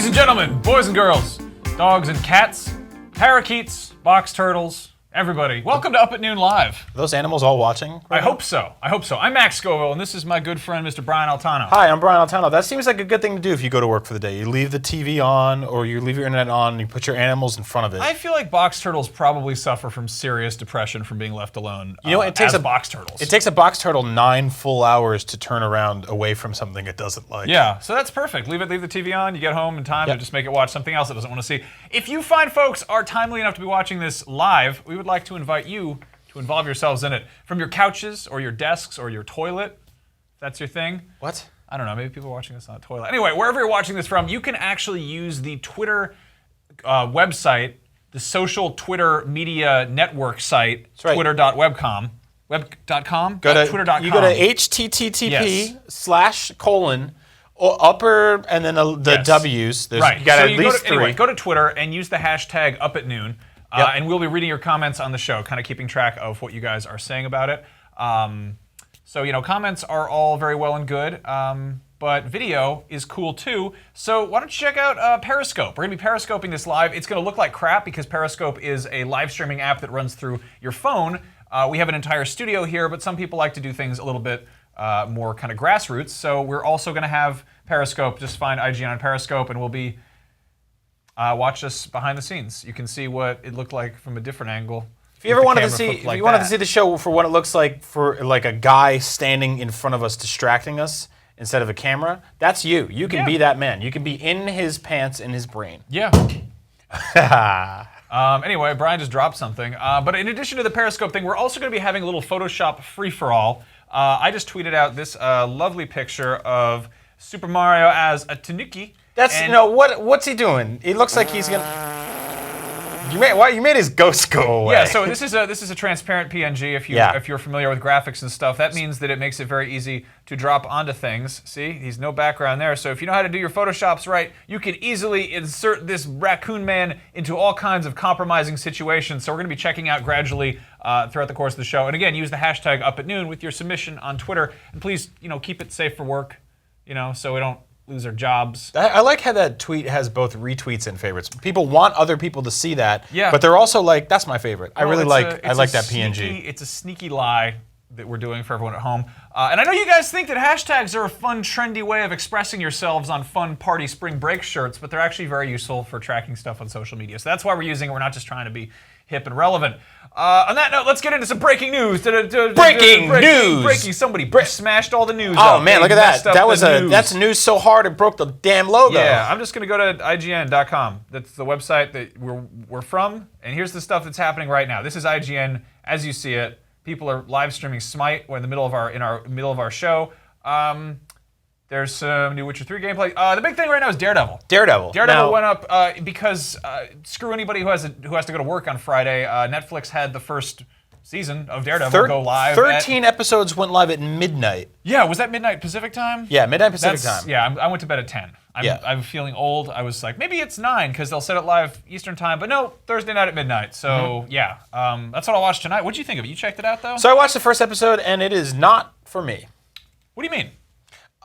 Ladies and gentlemen, boys and girls, dogs and cats, parakeets, box turtles, everybody, welcome to Up at Noon Live. Are those animals all watching? Right I hope so. I'm Max Scoville, and this is my good friend, Mr. Brian Altano. Hi, I'm Brian Altano. That seems like a good thing to do if you go to work for the day. You leave the TV on, or you leave your internet on, and you put your animals in front of it. I feel like box turtles probably suffer from serious depression from being left alone. You know, it takes box turtles. It takes a box turtle 9 full hours to turn around away from something it doesn't like. Yeah, so that's perfect. Leave the TV on, you get home in time to just make it watch something else it doesn't want to see. If you find folks are timely enough to be watching this live, we would like to invite you to involve yourselves in it. From your couches, or your desks, or your toilet, if that's your thing. What? I don't know, maybe people are watching this on a toilet. Anyway, wherever you're watching this from, you can actually use the Twitter website, the social Twitter media network site, right. twitter.webcom. Web.com? Twitter.com. You go to http:// upper and then the W's. Right. You got so at least 3. Anyway, go to Twitter and use the hashtag #UpAtNoon. And we'll be reading your comments on the show, kind of keeping track of what you guys are saying about it. So, you know, comments are all very well and good, but video is cool too. So why don't you check out Periscope? We're going to be Periscoping this live. It's going to look like crap because Periscope is a live streaming app that runs through your phone. We have an entire studio here, but some people like to do things a little bit more kind of grassroots. So we're also going to have Periscope. Just find IGN on Periscope and we'll be... watch us behind the scenes. You can see what it looked like from a different angle. If you ever wanted to see, the show for what it looks like for like a guy standing in front of us distracting us instead of a camera, that's you. You can be that man. You can be in his pants, in his brain. Yeah. Anyway, Brian just dropped something. But in addition to the Periscope thing, we're also going to be having a little Photoshop free-for-all. I just tweeted out this lovely picture of Super Mario as a tanuki. That's what's he doing? It looks like he's gonna. You made his ghost go away. Yeah, so this is a transparent PNG. If you're familiar with graphics and stuff, that means that it makes it very easy to drop onto things. See, he's no background there. So if you know how to do your Photoshops right, you can easily insert this raccoon man into all kinds of compromising situations. So we're going to be checking out gradually throughout the course of the show. And again, use the hashtag #UpAtNoon with your submission on Twitter, and please, keep it safe for work. So we don't lose our jobs. I like how that tweet has both retweets and favorites. People want other people to see that, but they're also like, that's my favorite. I like that PNG. It's a sneaky lie that we're doing for everyone at home. And I know you guys think that hashtags are a fun, trendy way of expressing yourselves on fun party spring break shirts, but they're actually very useful for tracking stuff on social media. So that's why we're using it. We're not just trying to be hip and relevant. On that note, let's get into some breaking news. Breaking! Somebody smashed all the news. Oh man, look at that! That's news so hard it broke the damn logo. Yeah, I'm just gonna go to IGN.com. That's the website that we're from. And here's the stuff that's happening right now. This is IGN as you see it. People are live streaming Smite. We're in the middle of our show. There's some new Witcher 3 gameplay. The big thing right now is Daredevil. Daredevil went up because screw anybody who has to go to work on Friday. Netflix had the first season of Daredevil go live. 13 episodes went live at midnight. Yeah, was that midnight Pacific time? Yeah, midnight Pacific time. Yeah, I went to bed at 10. I'm feeling old. I was like, maybe it's 9 because they'll set it live Eastern time. But no, Thursday night at midnight. So that's what I'll watch tonight. What did you think of it? You checked it out though? So I watched the first episode and it is not for me. What do you mean?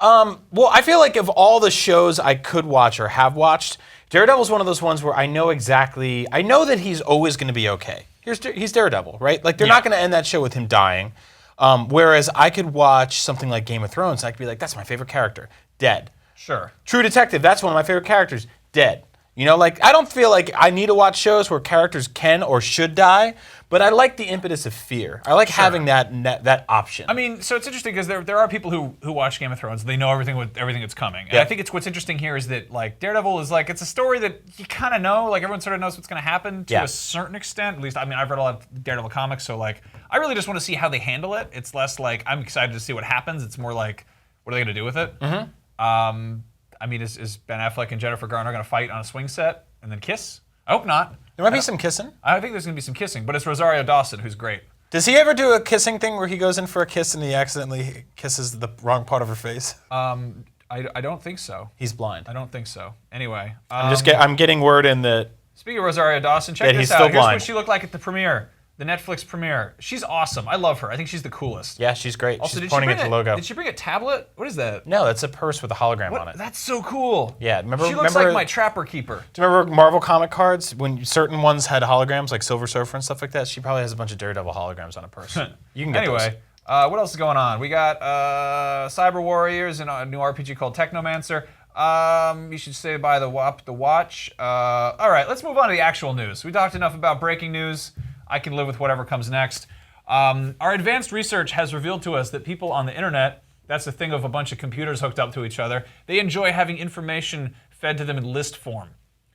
Well, I feel like of all the shows I could watch or have watched, Daredevil's one of those ones where I know that he's always going to be okay. He's Daredevil, right? Like, they're not going to end that show with him dying. Whereas I could watch something like Game of Thrones, and I could be like, that's my favorite character. Dead. Sure. True Detective, that's one of my favorite characters. Dead. I don't feel like I need to watch shows where characters can or should die, but I like the impetus of fear. I like having that option. I mean, so it's interesting because there are people who watch Game of Thrones. They know everything that's coming. And I think what's interesting here is that like Daredevil is like, it's a story that you kind of know. Like everyone sort of knows what's going to happen to a certain extent. At least, I mean, I've read a lot of Daredevil comics, so like I really just want to see how they handle it. It's less like I'm excited to see what happens. It's more like, what are they going to do with it? Mm-hmm. I mean, is Ben Affleck and Jennifer Garner going to fight on a swing set and then kiss? I hope not. There might be some kissing. I think there's going to be some kissing, but it's Rosario Dawson who's great. Does he ever do a kissing thing where he goes in for a kiss and he accidentally kisses the wrong part of her face? I don't think so. He's blind. I don't think so. Anyway. I'm getting word in that... Speaking of Rosario Dawson, check this out. Here's what she looked like at the premiere the Netflix premiere. She's awesome. I love her. I think she's the coolest. Yeah, she's great. Also, she's pointing at the logo. Did she bring a tablet? What is that? No, that's a purse with a hologram on it. That's so cool. Yeah, She looks like my Trapper Keeper. Do you remember Marvel comic cards when certain ones had holograms, like Silver Surfer and stuff like that? She probably has a bunch of Daredevil holograms on a purse. You can get those. Anyway, what else is going on? We got Cyber Warriors and a new RPG called Technomancer. You should say by the watch. All right, let's move on to the actual news. We talked enough about breaking news. I can live with whatever comes next. Our advanced research has revealed to us that people on the internet, that's a thing of a bunch of computers hooked up to each other, they enjoy having information fed to them in list form.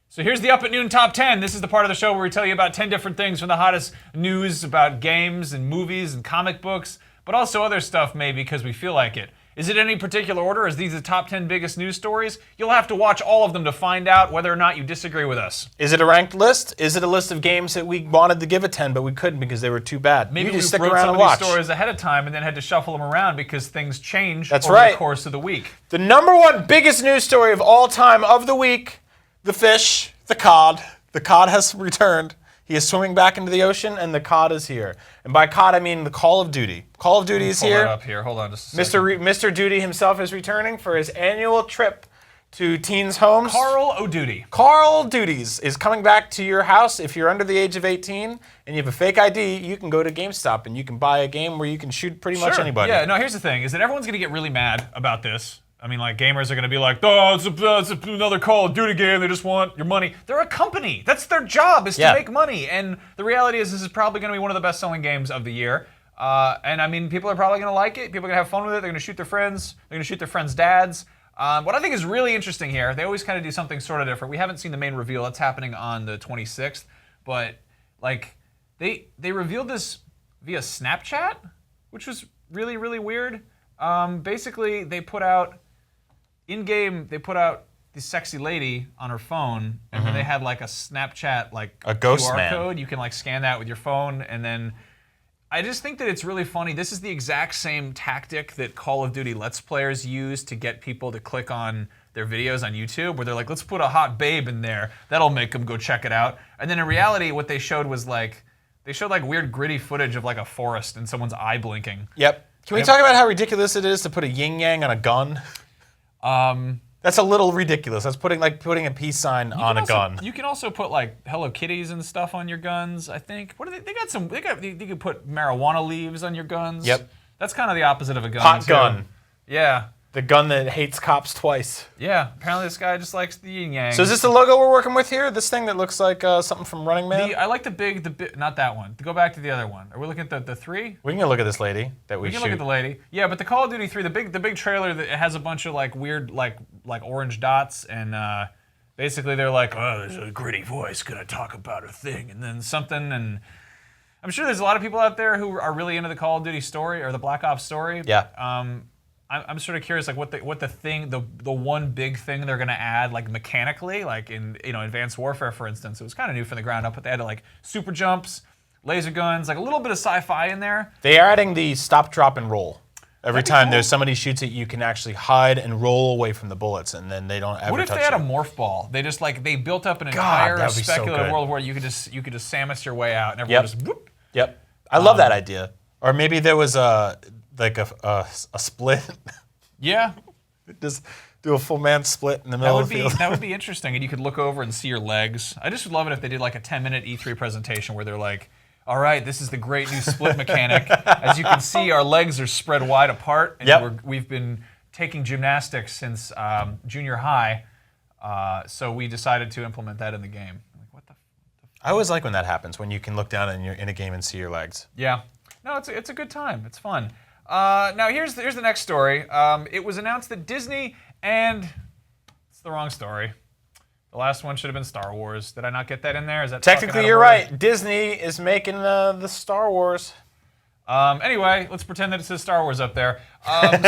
So here's the Up at Noon Top 10. This is the part of the show where we tell you about 10 different things from the hottest news about games and movies and comic books, but also other stuff maybe because we feel like it. Is it in any particular order? Is these the top 10 biggest news stories? You'll have to watch all of them to find out whether or not you disagree with us. Is it a ranked list? Is it a list of games that we wanted to give a 10, but we couldn't because they were too bad? Maybe you we just stick wrote around some and of watch. these stories ahead of time and then had to shuffle them around because things change That's over right. the course of the week. The number one biggest news story of all time of the week, the fish, the cod. The cod has returned. He is swimming back into the ocean, and the cod is here. And by cod, I mean the Call of Duty. Call of Duty is here. Pull that up here. Hold on just a second. Mr. Duty himself is returning for his annual trip to teens' homes. Carl O'Duty. Carl Duties is coming back to your house. If you're under the age of 18 and you have a fake ID, you can go to GameStop and you can buy a game where you can shoot pretty much anybody. Yeah, no, here's the thing, is that everyone's going to get really mad about this. I mean, like, gamers are going to be like, oh, it's another Call of Duty game. They just want your money. They're a company. That's their job, is to make money. And the reality is this is probably going to be one of the best-selling games of the year. And, I mean, people are probably going to like it. People are going to have fun with it. They're going to shoot their friends. They're going to shoot their friends' dads. What I think is really interesting here, they always kind of do something sort of different. We haven't seen the main reveal. That's happening on the 26th. But, like, they revealed this via Snapchat, which was really, really weird. Basically, they put out... In-game, they put out this sexy lady on her phone, and then they had like a Snapchat like a ghost QR code. You can like scan that with your phone, and then I just think that it's really funny. This is the exact same tactic that Call of Duty Let's Players use to get people to click on their videos on YouTube, where they're like, let's put a hot babe in there. That'll make them go check it out. And then in reality, what they showed was like, they showed like weird gritty footage of like a forest and someone's eye blinking. Yep. Can we talk about how ridiculous it is to put a yin-yang on a gun? That's a little ridiculous. That's putting a peace sign on a gun. You can also put like Hello Kitties and stuff on your guns, I think. What are they got some you can put marijuana leaves on your guns. Yep. That's kind of the opposite of a gun. Hot too. gun. Yeah. The gun that hates cops twice. Yeah. Apparently this guy just likes the yin yang. So is this the logo we're working with here? This thing that looks like something from Running Man? I like the big, not that one. Go back to the other one. Are we looking at the 3? We can look at this lady that we can look at the lady. Yeah, but the Call of Duty 3, the big trailer that has a bunch of like weird like orange dots, and basically they're like, oh, there's a gritty voice gonna talk about a thing, and then something, and I'm sure there's a lot of people out there who are really into the Call of Duty story or the Black Ops story. Yeah. I'm sort of curious, like what the one big thing they're gonna add, like mechanically, like in Advanced Warfare, for instance. It was kind of new from the ground up, but they had like super jumps, laser guns, like a little bit of sci-fi in there. They are adding the stop, drop, and roll. Every time cool. there's somebody shoots it, you can actually hide and roll away from the bullets, and then they don't ever touch you. What if they had a morph ball? They just they built up an entire that'd be so speculative good. world where you could just Samus your way out, and everyone just whoop. Yep. I love that idea. Or maybe there was a split. Yeah. Just do a full man split in the middle of the field. That would be interesting, and you could look over and see your legs. I just would love it if they did like a 10-minute E3 presentation where they're like, all right, this is the great new split mechanic. As you can see, our legs are spread wide apart, and we've been taking gymnastics since junior high, so we decided to implement that in the game. Like, what the I always like when that happens, when you can look down and you're in a game and see your legs. Yeah. No, it's a good time. It's fun. Now here's the next story. It was announced that Disney and it's the wrong story. The last one should have been Star Wars. Did I not get that in there? Is that technically you're right? Disney is making the Star Wars. Anyway, let's pretend that it says Star Wars up there.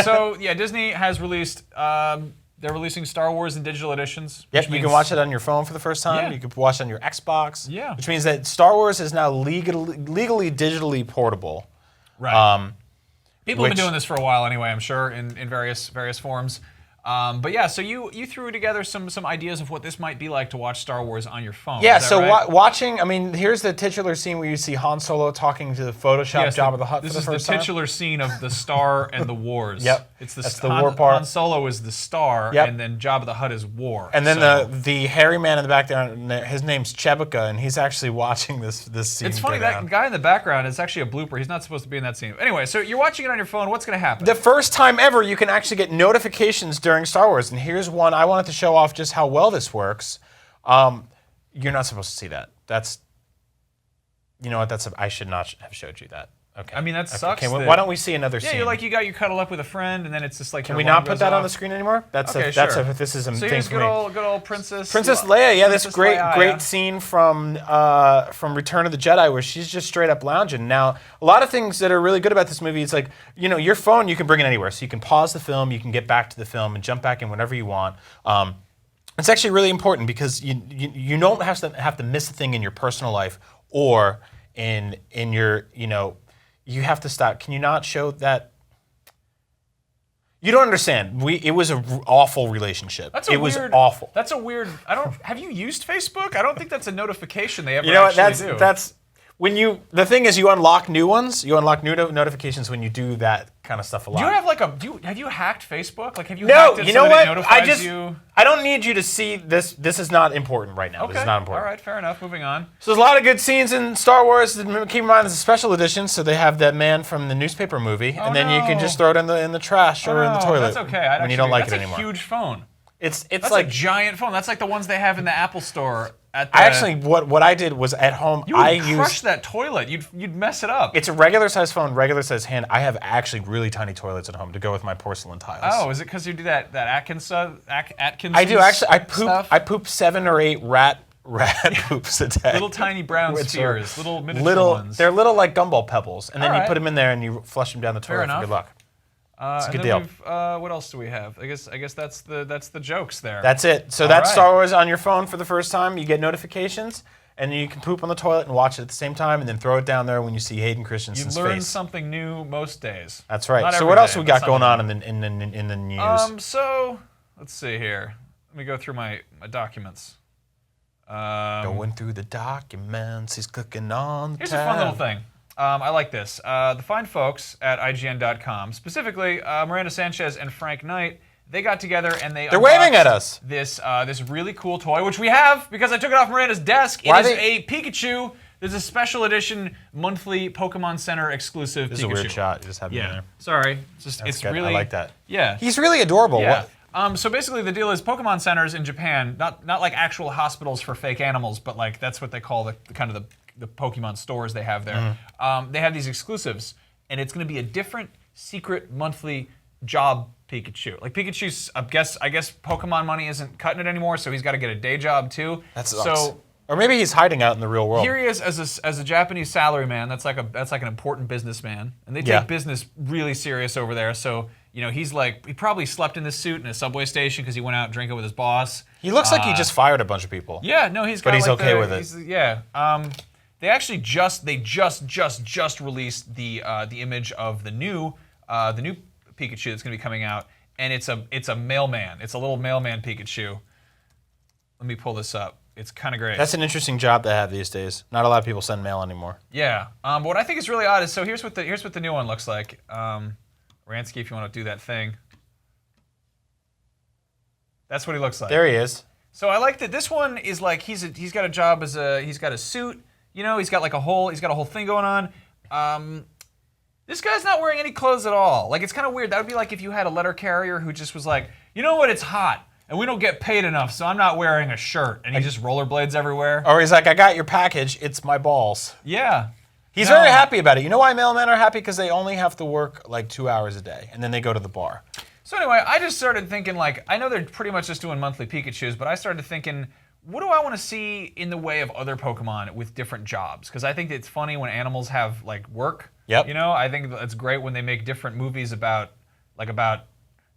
So yeah, Disney has released. They're releasing Star Wars in digital editions. Yep, you can watch it on your phone for the first time. Yeah. You can watch it on your Xbox. Yeah. Which means that Star Wars is now legally digitally portable. Right. People have been doing this for a while anyway, I'm sure, in various forms. But yeah, so you threw together some ideas of what this might be like to watch Star Wars on your phone. Yeah, Is that so right? watching, I mean, here's the titular scene where you see Han Solo talking to the Photoshop Jabba the Hutt for the first time. This is the titular scene of the Star and the Wars. Yep, That's the war part. Han Solo is the Star, Yep. and then Jabba the Hutt is War. And then the hairy man in the back there, his name's Chewbacca, and he's actually watching this scene. It's funny, that guy in the background is actually a blooper. He's not supposed to be in that scene. Anyway, so you're watching it on your phone. What's going to happen? The first time ever you can actually get notifications during Star Wars, and here's one. I wanted to show off just how well this works. You're not supposed to see that. That's, you know what? I should not have showed you that. Okay. I mean, that sucks. Okay, why don't we see another scene? Yeah, you cuddle up with a friend, and then it's just like. Can we not put that on the screen anymore? This is a So thing here's for me. good old Princess Leia. Yeah, this great Leia. scene from Return of the Jedi where she's just straight up lounging. Now, a lot of things that are really good about this movie, it's like, you know, your phone you can bring it anywhere, so you can pause the film, you can get back to the film, and jump back in whenever you want. It's actually really important because you don't have to miss a thing in your personal life or in your, you know. You have to stop. Can you not show that? You don't understand. It was an awful relationship. It was awful. That's a weird. Have you used Facebook? I don't think that's a notification they ever. You know what? Do. That's when you. The thing is, you unlock new ones. You unlock new notifications when you do that kind of stuff a lot. Do you have like have you hacked Facebook? Like, have you? No. Hacked it You so know that what? It notifies you? I don't need you to see this. This is not important right now. Okay. This is not important. All right. Fair enough. Moving on. So there's a lot of good scenes in Star Wars. Keep in mind, it's a special edition, so they have that man from the newspaper movie, and then you can just throw it in the trash or in the toilet. That's okay. When you don't like it anymore. That's a huge phone. It's That's like a giant phone. That's like the ones they have in the Apple Store. What I did was at home. You would crush that toilet. You'd mess it up. It's a regular size phone, regular size hand. I have actually really tiny toilets at home to go with my porcelain tiles. Oh, is it because you do that Atkins? I do actually. I poop 7 or 8 rat poops a day. Little tiny brown spheres, little miniature ones. They're little like gumball pebbles, and then All you put them in there and you flush them down the toilet for good luck. It's a good deal. What else do we have? I guess that's the jokes there. That's it. So that's Star Wars on your phone for the first time. You get notifications, and then you can poop on the toilet and watch it at the same time, and then throw it down there when you see Hayden Christensen's face. You learn something new most days. That's right. Not so every what else day, we but got going on something. in the news? So let's see here. Let me go through my documents. Going through the documents, he's clicking on the Here's tab. a fun little thing. I like this. The fine folks at IGN.com, specifically Miranda Sanchez and Frank Knight, they got together and they're waving at us. This really cool toy, which we have because I took it off Miranda's desk. It is a Pikachu. There's a special edition monthly Pokemon Center exclusive Pikachu. This is a weird shot. You just have me in there. Sorry. It's good. really. I like that. Yeah. He's really adorable. Yeah. So basically, the deal is Pokemon centers in Japan, not like actual hospitals for fake animals, but like that's what they call the kind of the Pokemon stores they have there. They have these exclusives, and it's going to be a different secret monthly job Pikachu. Like Pikachu's, I guess Pokemon money isn't cutting it anymore, so he's got to get a day job too. That sucks. Or maybe he's hiding out in the real world. Here he is as a Japanese salaryman. That's like an important businessman, and they take business really serious over there. So he probably slept in this suit in a subway station because he went out drinking with his boss. He looks like he just fired a bunch of people. Yeah, no, he's got. But he's like okay with it. They actually just released the image of the new Pikachu that's going to be coming out, and it's a mailman. It's a little mailman Pikachu. Let me pull this up. It's kind of great. That's an interesting job to have these days. Not a lot of people send mail anymore. Yeah. But what I think is really odd is here's what the new one looks like. Ransky, if you want to do that thing. That's what he looks like. There he is. So I like that this one is like he's got a job he's got a suit. He's got a whole thing going on. This guy's not wearing any clothes at all. Like, it's kind of weird. That would be like if you had a letter carrier who just was like, you know what, it's hot, and we don't get paid enough, so I'm not wearing a shirt, and he just rollerblades everywhere. Or he's like, I got your package, it's my balls. Yeah. He's very happy about it. You know why mailmen are happy? Because they only have to work like 2 hours a day, and then they go to the bar. So anyway, I just started thinking, like, I know they're pretty much just doing monthly Pikachus, but I started thinking, what do I want to see in the way of other Pokemon with different jobs? Because I think it's funny when animals have like work. Yep. I think it's great when they make different movies about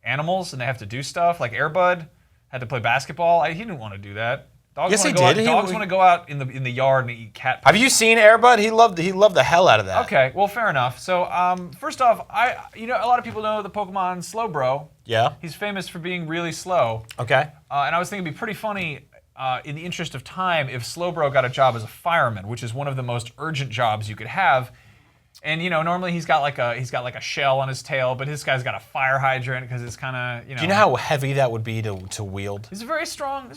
animals and they have to do stuff. Like Air Bud had to play basketball. He didn't want to do that. Dogs Yes, he wanna go did. Out, dogs want to go out in the yard and eat cat poop. Have you seen Airbud? He loved the hell out of that. Okay, well, fair enough. So, first off, a lot of people know the Pokemon Slowbro. Yeah. He's famous for being really slow. Okay. And I was thinking it'd be pretty funny, in the interest of time, if Slowbro got a job as a fireman, which is one of the most urgent jobs you could have. And normally he's got like a shell on his tail, but this guy's got a fire hydrant because it's kind of Do you know how heavy that would be to wield? He's a very strong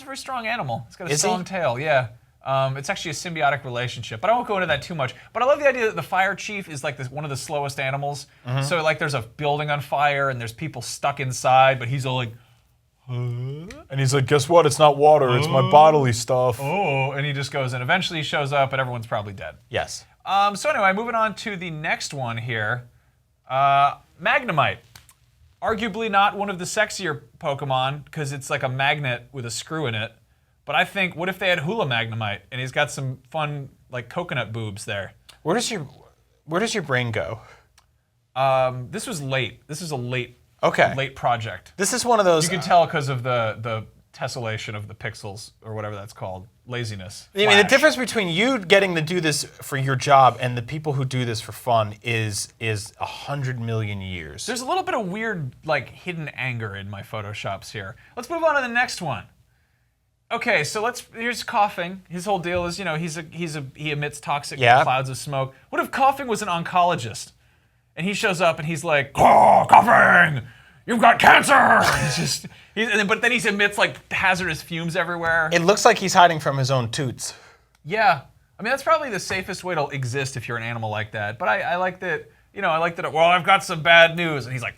animal. He's got a Is he? strong tail. Yeah. It's actually a symbiotic relationship, but I won't go into that too much. But I love the idea that the fire chief is like one of the slowest animals. So like there's a building on fire and there's people stuck inside, but he's all like, And he's like, guess what? It's not water. It's my bodily stuff. oh, and he just goes and eventually he shows up, and everyone's probably dead. Yes. So anyway, moving on to the next one here. Magnemite. Arguably not one of the sexier Pokemon, because it's like a magnet with a screw in it. But I think, what if they had Hula Magnemite, and he's got some fun, like, coconut boobs there? Where does your brain go? This was late. This is a late project. This is one of those. You can tell because of the tessellation of the pixels, or whatever that's called. Laziness. I mean, the difference between you getting to do this for your job and the people who do this for fun is 100 million years. There's a little bit of weird, like, hidden anger in my Photoshops here. Let's move on to the next one. Okay, so here's Coughing. His whole deal is, he emits toxic clouds of smoke. What if Coughing was an oncologist? And he shows up and he's like, oh, Coughing! You've got cancer! But then he emits like hazardous fumes everywhere. It looks like he's hiding from his own toots. Yeah, I mean that's probably the safest way to exist if you're an animal like that. But I like that. Well, I've got some bad news, and he's like,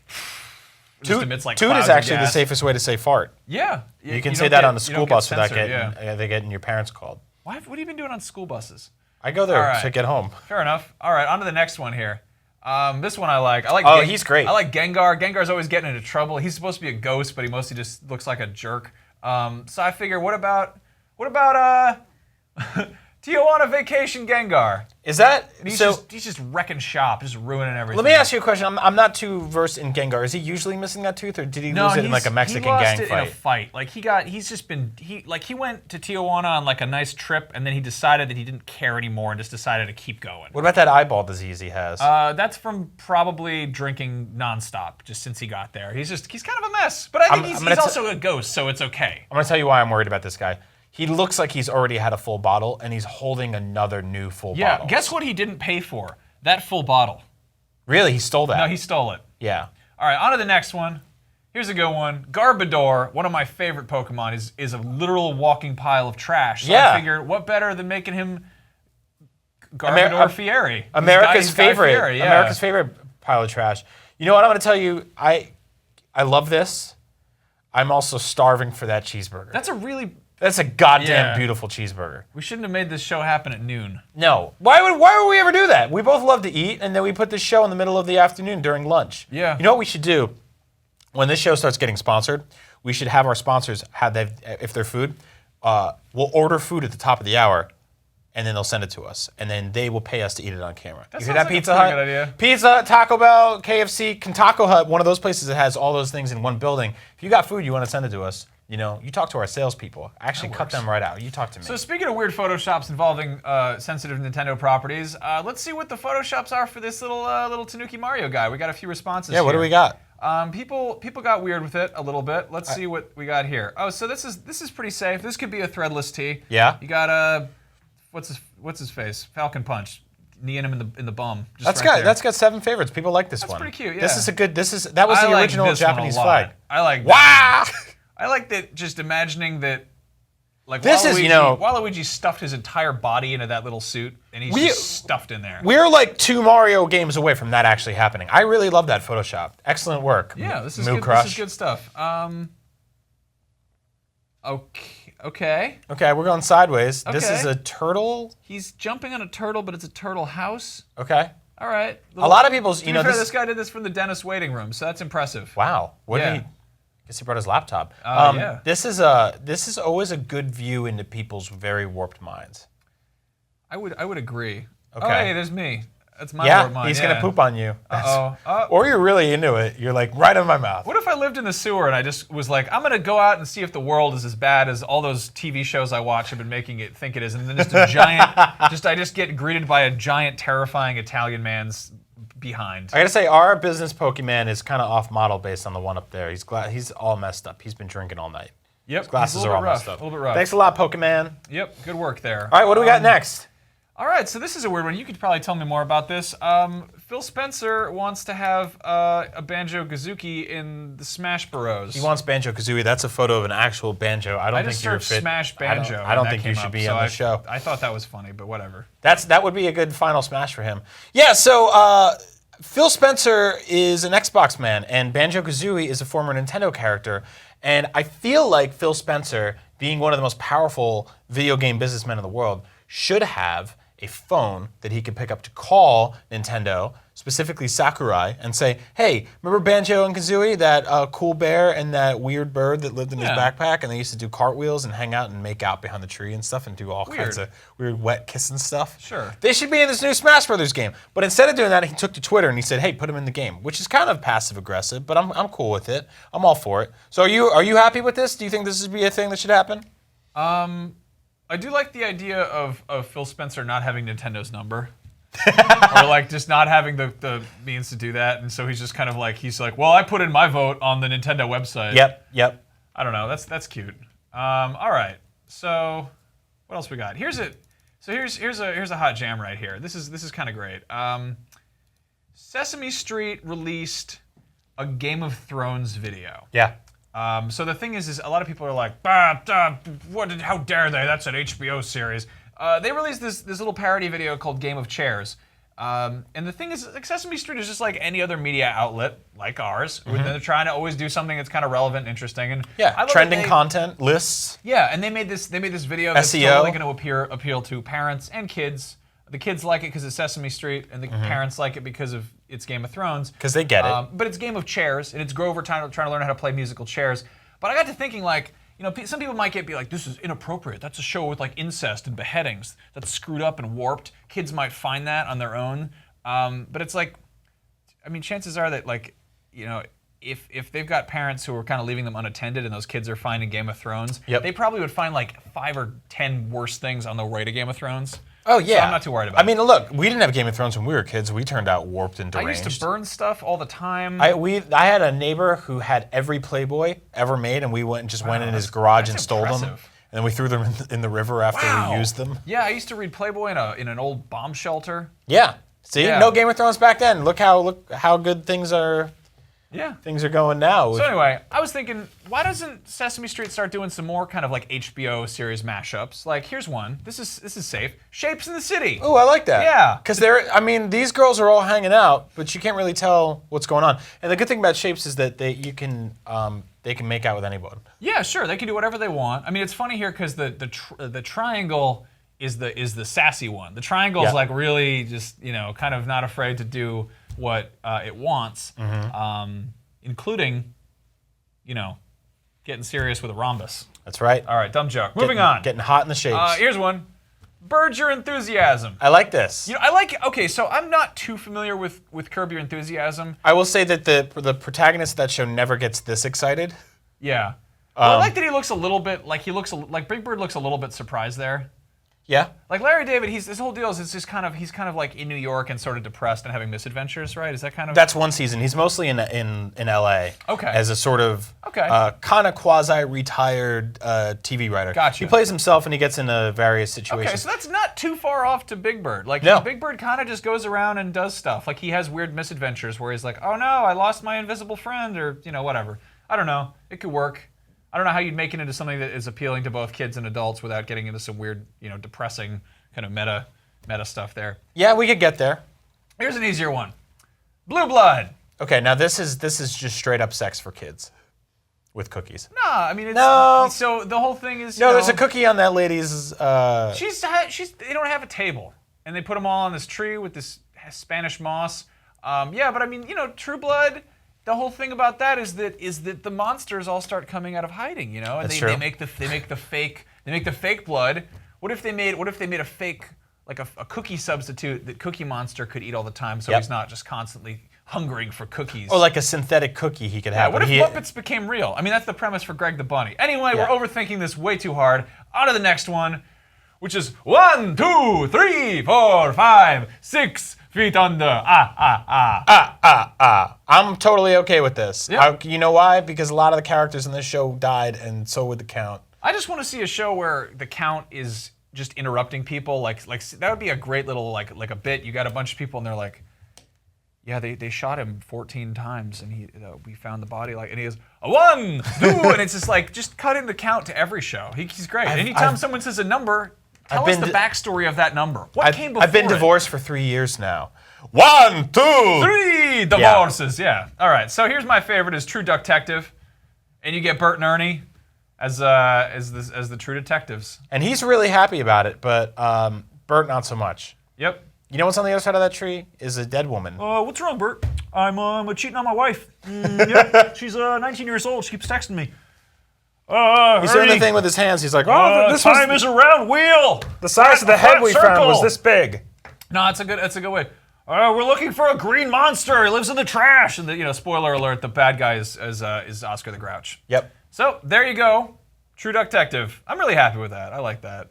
just emits like toot clouds is actually of the gas. safest way to say fart. Yeah, you can say that on the school bus without getting your parents called. What have you been doing on school buses? I go there to get home. Fair enough. All right, on to the next one here. This one I like. He's great. I like Gengar. Gengar's always getting into trouble. He's supposed to be a ghost, but he mostly just looks like a jerk. So I figure, what about Tijuana Vacation Gengar? Is that he's just wrecking shop, just ruining everything. Let me ask you a question. I'm not too versed in Gengar. Is he usually missing that tooth, or did he lose it in like a Mexican gang fight? He lost it in a fight. Like he went to Tijuana on like a nice trip, and then he decided that he didn't care anymore and just decided to keep going. What about that eyeball disease he has? That's from probably drinking nonstop just since he got there. He's kind of a mess. But I think he's also a ghost, so it's okay. I'm gonna tell you why I'm worried about this guy. He looks like he's already had a full bottle, and he's holding another new full bottle. Yeah, guess what he didn't pay for? That full bottle. Really? He stole that? No, he stole it. Yeah. All right, on to the next one. Here's a good one. Garbodor, one of my favorite Pokemon, is a literal walking pile of trash. So I figured, what better than making him Garbodor Fieri? America's favorite. Fieri, yeah. America's favorite pile of trash. You know what I'm going to tell you? I love this. I'm also starving for that cheeseburger. That's a goddamn beautiful cheeseburger. We shouldn't have made this show happen at noon. No. Why would we ever do that? We both love to eat, and then we put this show in the middle of the afternoon during lunch. Yeah. You know what we should do? When this show starts getting sponsored, we should have our sponsors if they're food, we'll order food at the top of the hour, and then they'll send it to us, and then they will pay us to eat it on camera. That you sounds hear that, like Pizza a Hut? pretty good idea. Pizza Hut, Taco Bell, KFC, Taco Hut, one of those places that has all those things in one building. If you got food you want to send it to us, you talk to our salespeople. Actually, cut them right out. You talk to me. So speaking of weird Photoshops involving sensitive Nintendo properties, let's see what the Photoshops are for this little Tanuki Mario guy. We got a few responses here. What do we got? People got weird with it a little bit. Let's see what we got here. Oh, so this is pretty safe. This could be a threadless tee. Yeah. You got what's his face? Falcon Punch. Kneeing him in the bum. That's got 7 favorites. People like this one. That's pretty cute. Yeah. That was the original Japanese flag. I like. Wow. I like that. Just imagining that. Like this Waluigi stuffed his entire body into that little suit, and he's just stuffed in there. We're like 2 Mario games away from that actually happening. I really love that Photoshop. Excellent work. Yeah, this is good. This is good stuff. Okay. Okay, we're going sideways. Okay. This is a turtle. He's jumping on a turtle, but it's a turtle house. Okay. All right. A lot of people's, this guy did this from the dentist waiting room, so that's impressive. Wow. I guess he brought his laptop. Yeah. This is always a good view into people's very warped minds. I would agree. Okay. Oh, hey, there's me. That's my Yeah, Lord mine. he's gonna poop on you. Uh-oh. Or you're really into it. You're like right in my mouth. What if I lived in the sewer and I just was like, I'm gonna go out and see if the world is as bad as all those TV shows I watch have been making it think it is, and then just a giant, I just get greeted by a giant, terrifying Italian man's behind. I gotta say, our business Pokemon is kind of off model based on the one up there. He's all messed up. He's been drinking all night. Yep, His glasses are all messed up. A little bit rough. Thanks a lot, Pokemon. Yep, good work there. All right, what do we got next? All right, so this is a weird one. You could probably tell me more about this. Phil Spencer wants to have a Banjo-Kazooie in the Smash Bros. He wants Banjo-Kazooie. That's a photo of an actual banjo. I don't think you're fit. Smash Banjo. I don't think you should be on the show. I thought that was funny, but whatever. That would be a good final Smash for him. Yeah, so Phil Spencer is an Xbox man, and Banjo-Kazooie is a former Nintendo character. And I feel like Phil Spencer, being one of the most powerful video game businessmen in the world, should have a phone that he could pick up to call Nintendo, specifically Sakurai, and say, hey, remember Banjo and Kazooie, that cool bear and that weird bird that lived in his backpack, and they used to do cartwheels and hang out and make out behind the tree and stuff and do all kinds of weird wet kissing stuff? Sure. They should be in this new Smash Brothers game. But instead of doing that, he took to Twitter and he said, hey, put him in the game, which is kind of passive-aggressive, but I'm cool with it. I'm all for it. So are you happy with this? Do you think this would be a thing that should happen? I do like the idea of Phil Spencer not having Nintendo's number. Or like just not having the means to do that, and so he's just kind of like, well, I put in my vote on the Nintendo website. Yep. I don't know, that's cute. All right, so what else we got? Here's a hot jam right here. This is kind of great. Sesame Street released a Game of Thrones video. Yeah. So the thing is a lot of people are like, how dare they? That's an HBO series. They released this little parody video called Game of Chairs. And the thing is, like, Sesame Street is just like any other media outlet, like ours. They're trying to always do something that's kind of relevant and interesting. And yeah, trending content, lists. Yeah, and they made this video that's SEO. totally going to appeal to parents and kids. The kids like it because it's Sesame Street, and the parents like it because of it's Game of Thrones. Because they get it. But it's Game of Chairs, and it's Grover trying to learn how to play musical chairs. But I got to thinking, like, some people might be like, this is inappropriate. That's a show with like incest and beheadings. That's screwed up and warped. Kids might find that on their own. But it's like, I mean, chances are that, like, if they've got parents who are kind of leaving them unattended and those kids are finding Game of Thrones, they probably would find like 5 or 10 worse things on the way to Game of Thrones. Oh, yeah. So I'm not too worried about it. I mean, look, we didn't have Game of Thrones when we were kids. We turned out warped and deranged. I used to burn stuff all the time. I had a neighbor who had every Playboy ever made, and we went in his garage and stole them. And then we threw them in the river after we used them. Yeah, I used to read Playboy in an old bomb shelter. Yeah. See, no Game of Thrones back then. Look how good things are. Yeah. Things are going now. So anyway, I was thinking, why doesn't Sesame Street start doing some more kind of like HBO series mashups? Like, here's one. This is safe. Shapes in the City. Oh, I like that. Yeah. Because these girls are all hanging out, but you can't really tell what's going on. And the good thing about Shapes is that they can make out with anyone. Yeah, sure. They can do whatever they want. I mean, it's funny here because the triangle is the sassy one. The triangle is like really just kind of not afraid to do what it wants, including, getting serious with a rhombus. That's right. All right, dumb joke. Moving on. Getting hot in the shapes. Here's one. Bird Your Enthusiasm. I like this. Okay, so I'm not too familiar with Curb Your Enthusiasm. I will say that the protagonist of that show never gets this excited. Yeah. Well, I like that he looks a little bit, like Big Bird looks a little bit surprised there. Yeah. Like Larry David, his whole deal is he's kind of like in New York and sort of depressed and having misadventures, right? Is that kind of? That's one season. He's mostly in L.A. Okay. As a sort of kind of quasi-retired TV writer. Gotcha. He plays himself and he gets into various situations. Okay, so that's not too far off to Big Bird. Like Big Bird kind of just goes around and does stuff. Like he has weird misadventures where he's like, oh no, I lost my invisible friend, or whatever. I don't know. It could work. I don't know how you'd make it into something that is appealing to both kids and adults without getting into some weird, depressing kind of meta stuff there. Yeah, we could get there. Here's an easier one. Blueblood. Okay, now this is just straight up sex for kids with cookies. No, I mean it's so the whole thing is there's a cookie on that lady's. They don't have a table, and they put them all on this tree with this Spanish moss. But I mean True Blood. The whole thing about that is that the monsters all start coming out of hiding, and they make the fake blood. What if they made a fake a cookie substitute that Cookie Monster could eat all the time, so Yep. he's not just constantly hungering for cookies. Or like a synthetic cookie he could have. What if Muppets became real? I mean, that's the premise for Greg the Bunny. Anyway, Yeah. we're overthinking this way too hard. On to the next one, which is 1, 2, 3, 4, 5, 6 feet under. I'm totally okay with this. Yep. You know why? Because a lot of the characters in this show died, and so would the Count. I just want to see a show where the Count is just interrupting people. Like that would be a great little like a bit. You got a bunch of people and they're like, yeah, they shot him 14 times and we found the body and he goes 1, 2, and it's just like just cut in the Count to every show. He's great. Anytime someone says a number, tell us the backstory of that number. What came before? I've been divorced for 3 years now. 1, 2, 3 divorces. Yeah. All right. So here's my favorite: is True Detective, and you get Bert and Ernie as the True Detectives. And he's really happy about it, but Bert not so much. Yep. You know what's on the other side of that tree? Is a dead woman. What's wrong, Bert? I'm cheating on my wife. Yeah, she's 19 years old. She keeps texting me. He's doing the thing with his hands. He's like, this time is a round wheel. the size of the head we found was this big. No, it's a good way. We're looking for a green monster. He lives in the trash. And spoiler alert: the bad guy is Oscar the Grouch. Yep. So there you go, True Detective. I'm really happy with that. I like that.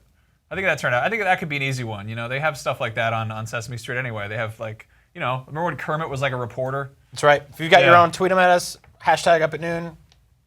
I think that turned out. I think that could be an easy one. They have stuff like that on Sesame Street anyway. They have remember when Kermit was like a reporter? That's right. If you've got your own, tweet them at us. #UpAtNoon.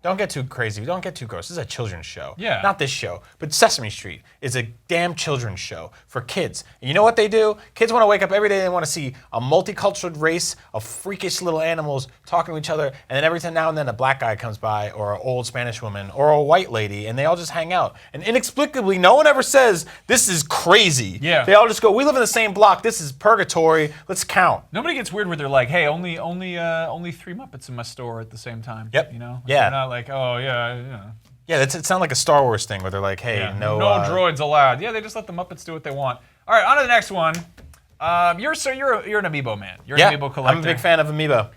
Don't get too crazy. Don't get too gross. This is a children's show. Yeah. Not this show, but Sesame Street is a damn children's show for kids. And you know what they do? Kids want to wake up every day and they want to see a multicultural race of freakish little animals talking to each other, and then every now and then a black guy comes by, or an old Spanish woman, or a white lady, and they all just hang out. And inexplicably, no one ever says, this is crazy. Yeah. They all just go, we live in the same block. This is purgatory. Let's count. Nobody gets weird where they're like, hey, only 3 Muppets in my store at the same time. Yep. Yeah. Yeah. They're not like, oh yeah. Yeah, it sounds like a Star Wars thing where they're like, hey, no droids allowed. Yeah, they just let the Muppets do what they want. All right, on to the next one. You're an Amiibo man. You're an Amiibo collector. I'm a big fan of Amiibo.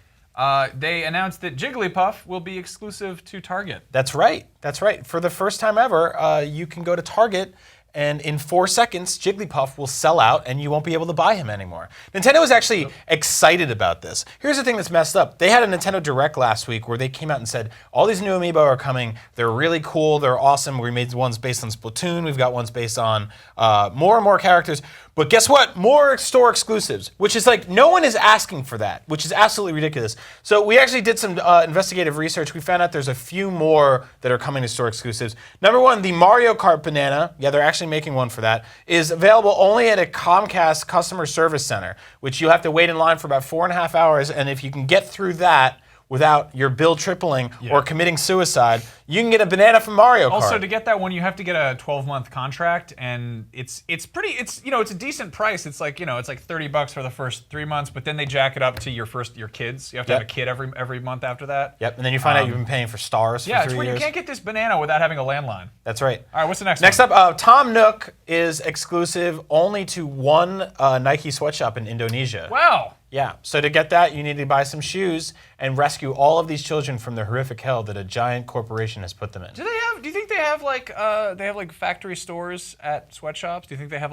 They announced that Jigglypuff will be exclusive to Target. That's right. That's right. For the first time ever, you can go to Target, and in 4 seconds, Jigglypuff will sell out, and you won't be able to buy him anymore. Nintendo is actually excited about this. Here's the thing that's messed up. They had a Nintendo Direct last week where they came out and said, all these new Amiibo are coming. They're really cool. They're awesome. We made ones based on Splatoon. We've got ones based on more and more characters. But guess what? More store exclusives, which is like, no one is asking for that, which is absolutely ridiculous. So we actually did some investigative research. We found out there's a few more that are coming to store exclusives. Number one, the Mario Kart banana, yeah, they're actually making one for that, is available only at a Comcast customer service center, which you'll have to wait in line for about 4.5 hours. And if you can get through that without your bill tripling or committing suicide, you can get a banana from Mario Kart. Also, to get that one, you have to get a 12-month contract, and it's a decent price. It's like it's like $30 for the first 3 months, but then they jack it up to your kids. You have to have a kid every month after that. Yep, and then you find out you've been paying for stars for 3 years. Yeah, it's where you can't get this banana without having a landline. That's right. All right, what's the next Next one? up, Tom Nook is exclusive only to one Nike sweatshop in Indonesia. Wow. Yeah, so to get that, you need to buy some shoes and rescue all of these children from the horrific hell that a giant corporation has put them in. Do you think they have like factory stores at sweatshops? Do you think they have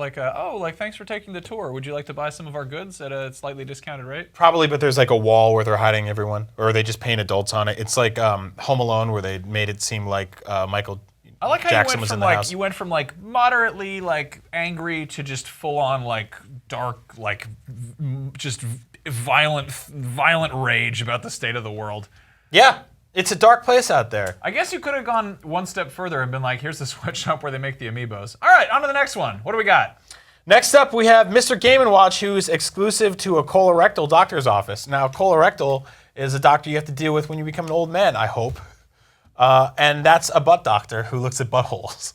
thanks for taking the tour. Would you like to buy some of our goods at a slightly discounted rate? Probably, but there's like a wall where they're hiding everyone, or they just paint adults on it. It's like Home Alone, where they made it seem like Michael I like how Jackson was in the house. You went from moderately angry to just full on dark just violent rage about the state of the world. Yeah, it's a dark place out there. I guess you could have gone one step further and been like, here's the sweatshop where they make the Amiibos. All right, on to the next one. What do we got? Next up, we have Mr. Game & Watch, who's exclusive to a colorectal doctor's office. Now, colorectal is a doctor you have to deal with when you become an old man, I hope. And that's a butt doctor who looks at buttholes.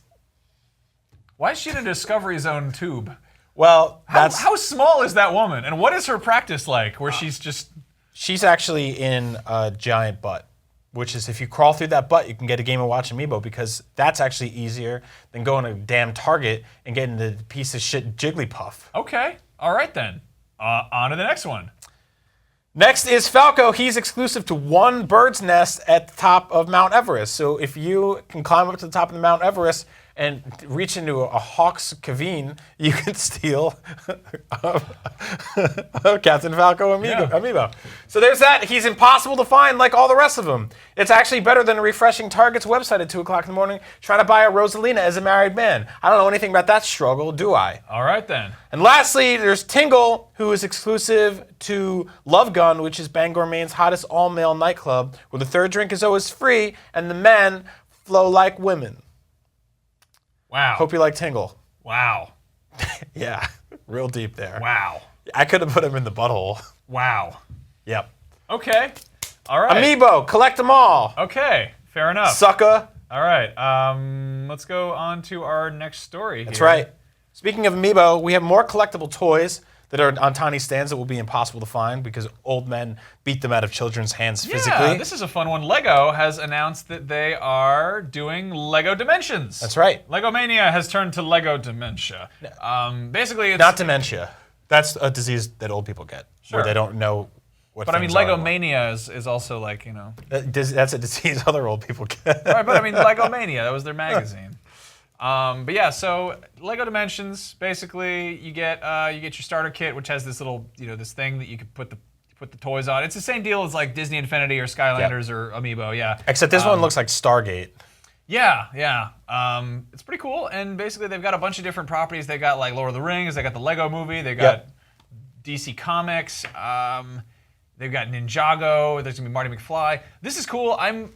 Why is she in a Discovery Zone tube? Well, how small is that woman, and what is her practice like? Where she's actually in a giant butt, which is if you crawl through that butt, you can get a Game & Watch Amiibo, because that's actually easier than going to damn Target and getting the piece of shit Jigglypuff. Okay, all right then. On to the next one. Next is Falco. He's exclusive to one bird's nest at the top of Mount Everest. So if you can climb up to the top of the Mount Everest and reach into a Hawk's Cavine, you can steal Captain Falco amiibo. So there's that. He's impossible to find like all the rest of them. It's actually better than refreshing Target's website at 2 o'clock in the morning trying to buy a Rosalina as a married man. I don't know anything about that struggle, do I? All right, then. And lastly, there's Tingle, who is exclusive to Love Gun, which is Bangor, Maine's hottest all-male nightclub, where the third drink is always free and the men flow like women. Wow. Hope you like Tingle. Wow. Yeah, real deep there. Wow. I could have put him in the butthole. Wow. Yep. Okay. All right. Amiibo, collect them all. Okay. Fair enough. Sucker. All right. Let's go on to our next story. That's right. Speaking of Amiibo, we have more collectible toys that are on tiny stands that will be impossible to find because old men beat them out of children's hands physically. Yeah, this is a fun one. Lego has announced that they are doing Lego Dimensions. That's right. Lego Mania has turned to Lego Dementia. Basically, it's not dementia. That's a disease that old people get, where they don't know what. But I mean, Lego Mania is also like, you know. That's a disease other old people get. Right, but I mean, Lego Mania, that was their magazine. But yeah, so Lego Dimensions, basically, you get your starter kit, which has this little, this thing that you can put the toys on. It's the same deal as like Disney Infinity or Skylanders or Amiibo, yeah. Except this one looks like Stargate. Yeah. It's pretty cool, and basically they've got a bunch of different properties. They got like Lord of the Rings, they got the Lego Movie, they got DC Comics, they've got Ninjago. There's gonna be Marty McFly. This is cool. I'm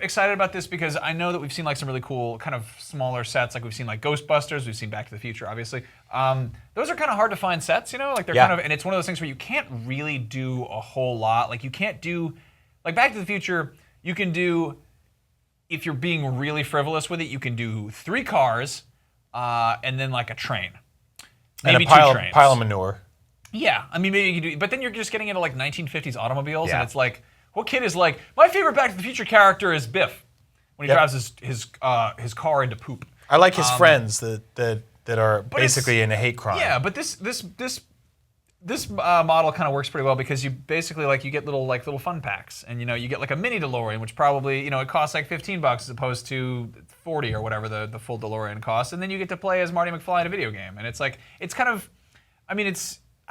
excited about this because I know that we've seen like some really cool kind of smaller sets. Like we've seen like Ghostbusters, we've seen Back to the Future, obviously. Those are kind of hard to find sets, like they're kind of, and it's one of those things where you can't really do a whole lot. Like you can't do, like Back to the Future, you can do, if you're being really frivolous with it, you can do 3 cars and then like a train. Maybe and a 2 trains. pile of manure. Yeah, I mean maybe you can do, but then you're just getting into like 1950s automobiles, and it's like, what kid is like, my favorite Back to the Future character is Biff when he drives his car into poop. I like his friends that are basically in a hate crime. Yeah, but this model kind of works pretty well because you basically like you get little fun packs, and you get like a mini DeLorean, which probably it costs like $15 as opposed to 40 or whatever the full DeLorean costs, and then you get to play as Marty McFly in a video game, and it's like kind of,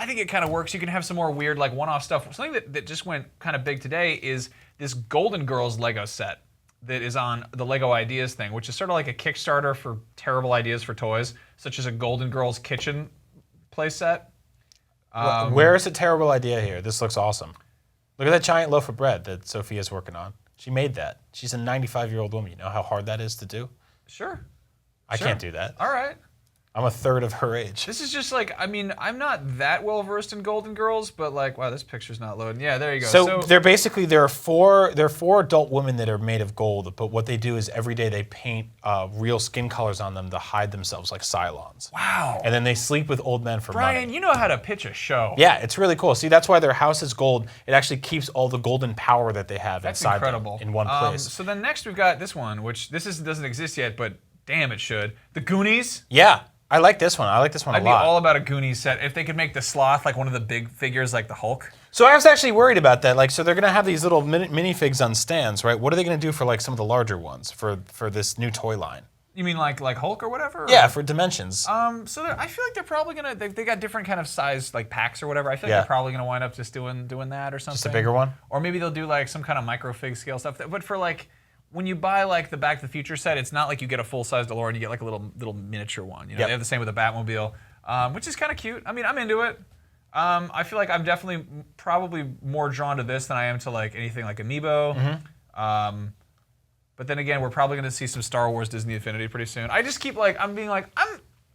I think it kind of works. You can have some more weird, like, one-off stuff. Something that just went kind of big today is this Golden Girls Lego set that is on the Lego Ideas thing, which is sort of like a Kickstarter for terrible ideas for toys, such as a Golden Girls kitchen play set. Where is a terrible idea here? This looks awesome. Look at that giant loaf of bread that Sophia's working on. She made that. She's a 95-year-old woman. You know how hard that is to do? Sure. I can't do that. All right. I'm a third of her age. This is just like, I'm not that well versed in Golden Girls, but like, wow, this picture's not loading. Yeah, there you go. So there are four adult women that are made of gold, but what they do is every day they paint real skin colors on them to hide themselves like Cylons. Wow. And then they sleep with old men for money. Brian, you know how to pitch a show. Yeah, it's really cool. See, that's why their house is gold. It actually keeps all the golden power that they have inside them in one place. So then next we've got this one, which doesn't exist yet, but damn, it should. The Goonies. Yeah. I like this one. I like this one a lot. I'd be all about a Goonies set. If they could make the sloth like one of the big figures like the Hulk. So I was actually worried about that. Like, so they're going to have these little minifigs on stands, right? What are they going to do for like some of the larger ones for this new toy line? You mean like Hulk or whatever? Yeah, for Dimensions. So I feel like they're probably going to, they got different kind of size like packs or whatever. I feel like they're probably going to wind up just doing that or something. Just a bigger one? Or maybe they'll do like some kind of microfig scale stuff. But for like, when you buy like the Back to the Future set, it's not like you get a full-size DeLorean. You get like a little miniature one. They have the same with the Batmobile, which is kind of cute. I mean, I'm into it. I feel like I'm definitely probably more drawn to this than I am to like anything like Amiibo. Mm-hmm. But then again, we're probably going to see some Star Wars Disney Infinity pretty soon. I just keep like,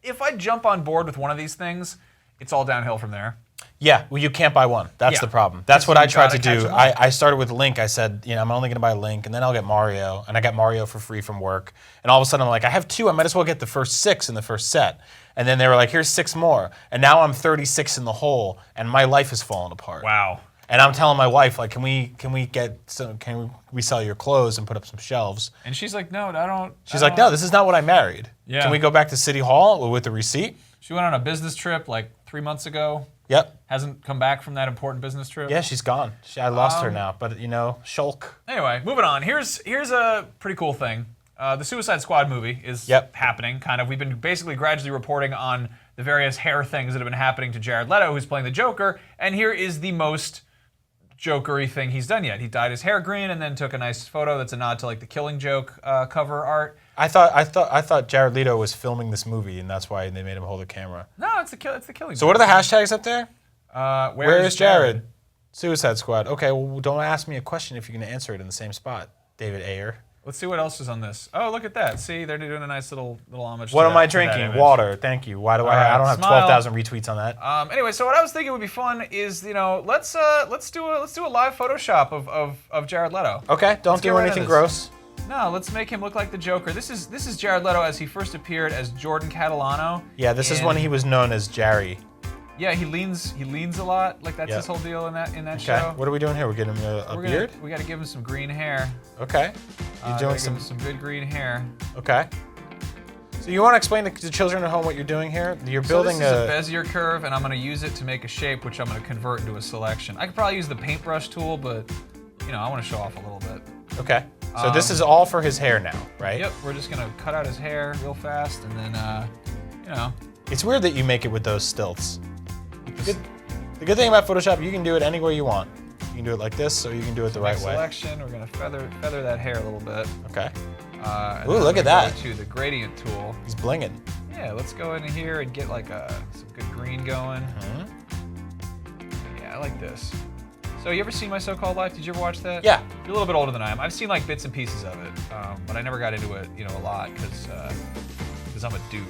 if I jump on board with one of these things, it's all downhill from there. Yeah, well, you can't buy one. That's the problem. That's what I tried to do. I started with Link. I said, I'm only going to buy Link, and then I'll get Mario. And I got Mario for free from work. And all of a sudden, I'm like, I have 2. I might as well get the first 6 in the first set. And then they were like, here's 6 more. And now I'm 36 in the hole, and my life is falling apart. Wow. And I'm telling my wife, like, can we sell your clothes and put up some shelves? And she's like, no, I don't. She's like, no, this is not what I married. Yeah. Can we go back to City Hall with the receipt? She went on a business trip like 3 months ago. Yep. Hasn't come back from that important business trip. Yeah, she's gone. I lost her now, but shulk. Anyway, moving on. Here's a pretty cool thing. the Suicide Squad movie is happening, kind of. We've been basically gradually reporting on the various hair things that have been happening to Jared Leto, who's playing the Joker, and here is the most Joker-y thing he's done yet. He dyed his hair green and then took a nice photo that's a nod to like the Killing Joke cover art. I thought Jared Leto was filming this movie, and that's why they made him hold a camera. No, it's the Killing Joke. So what are the hashtags up there? Where is Jared? Suicide Squad. Okay, well, don't ask me a question if you're going to answer it in the same spot, David Ayer. Let's see what else is on this. Oh, look at that. See, they're doing a nice little homage to What that. am I drinking? Water. Thank you. Why do I don't have 12,000 retweets on that. Anyway, so what I was thinking would be fun is, let's do a live Photoshop of Jared Leto. Okay, don't do anything gross. No, let's make him look like the Joker. This is Jared Leto as he first appeared as Jordan Catalano. Yeah, this is when he was known as Jerry. Yeah, he leans a lot. Like that's his whole deal in that show. What are we doing here? We're getting him a beard? We got to give him some green hair. Okay. You're doing some good green hair. Okay. So you want to explain to the children at home what you're doing here? You're building a Bezier curve, and I'm going to use it to make a shape, which I'm going to convert into a selection. I could probably use the paintbrush tool, but I want to show off a little bit. Okay. So this is all for his hair now, right? Yep. We're just going to cut out his hair real fast, and then, It's weird that you make it with those stilts. The good thing about Photoshop, you can do it any way you want. You can do it like this, or you can do it the right way. Selection. We're going to feather that hair a little bit. Okay. Ooh, look at that. Go to the gradient tool. He's blinging. Yeah, let's go in here and get like some good green going. Yeah, I like this. So you ever seen My So-Called Life? Did you ever watch that? Yeah. You're a little bit older than I am. I've seen like bits and pieces of it, but I never got into it, a lot because I'm a dude.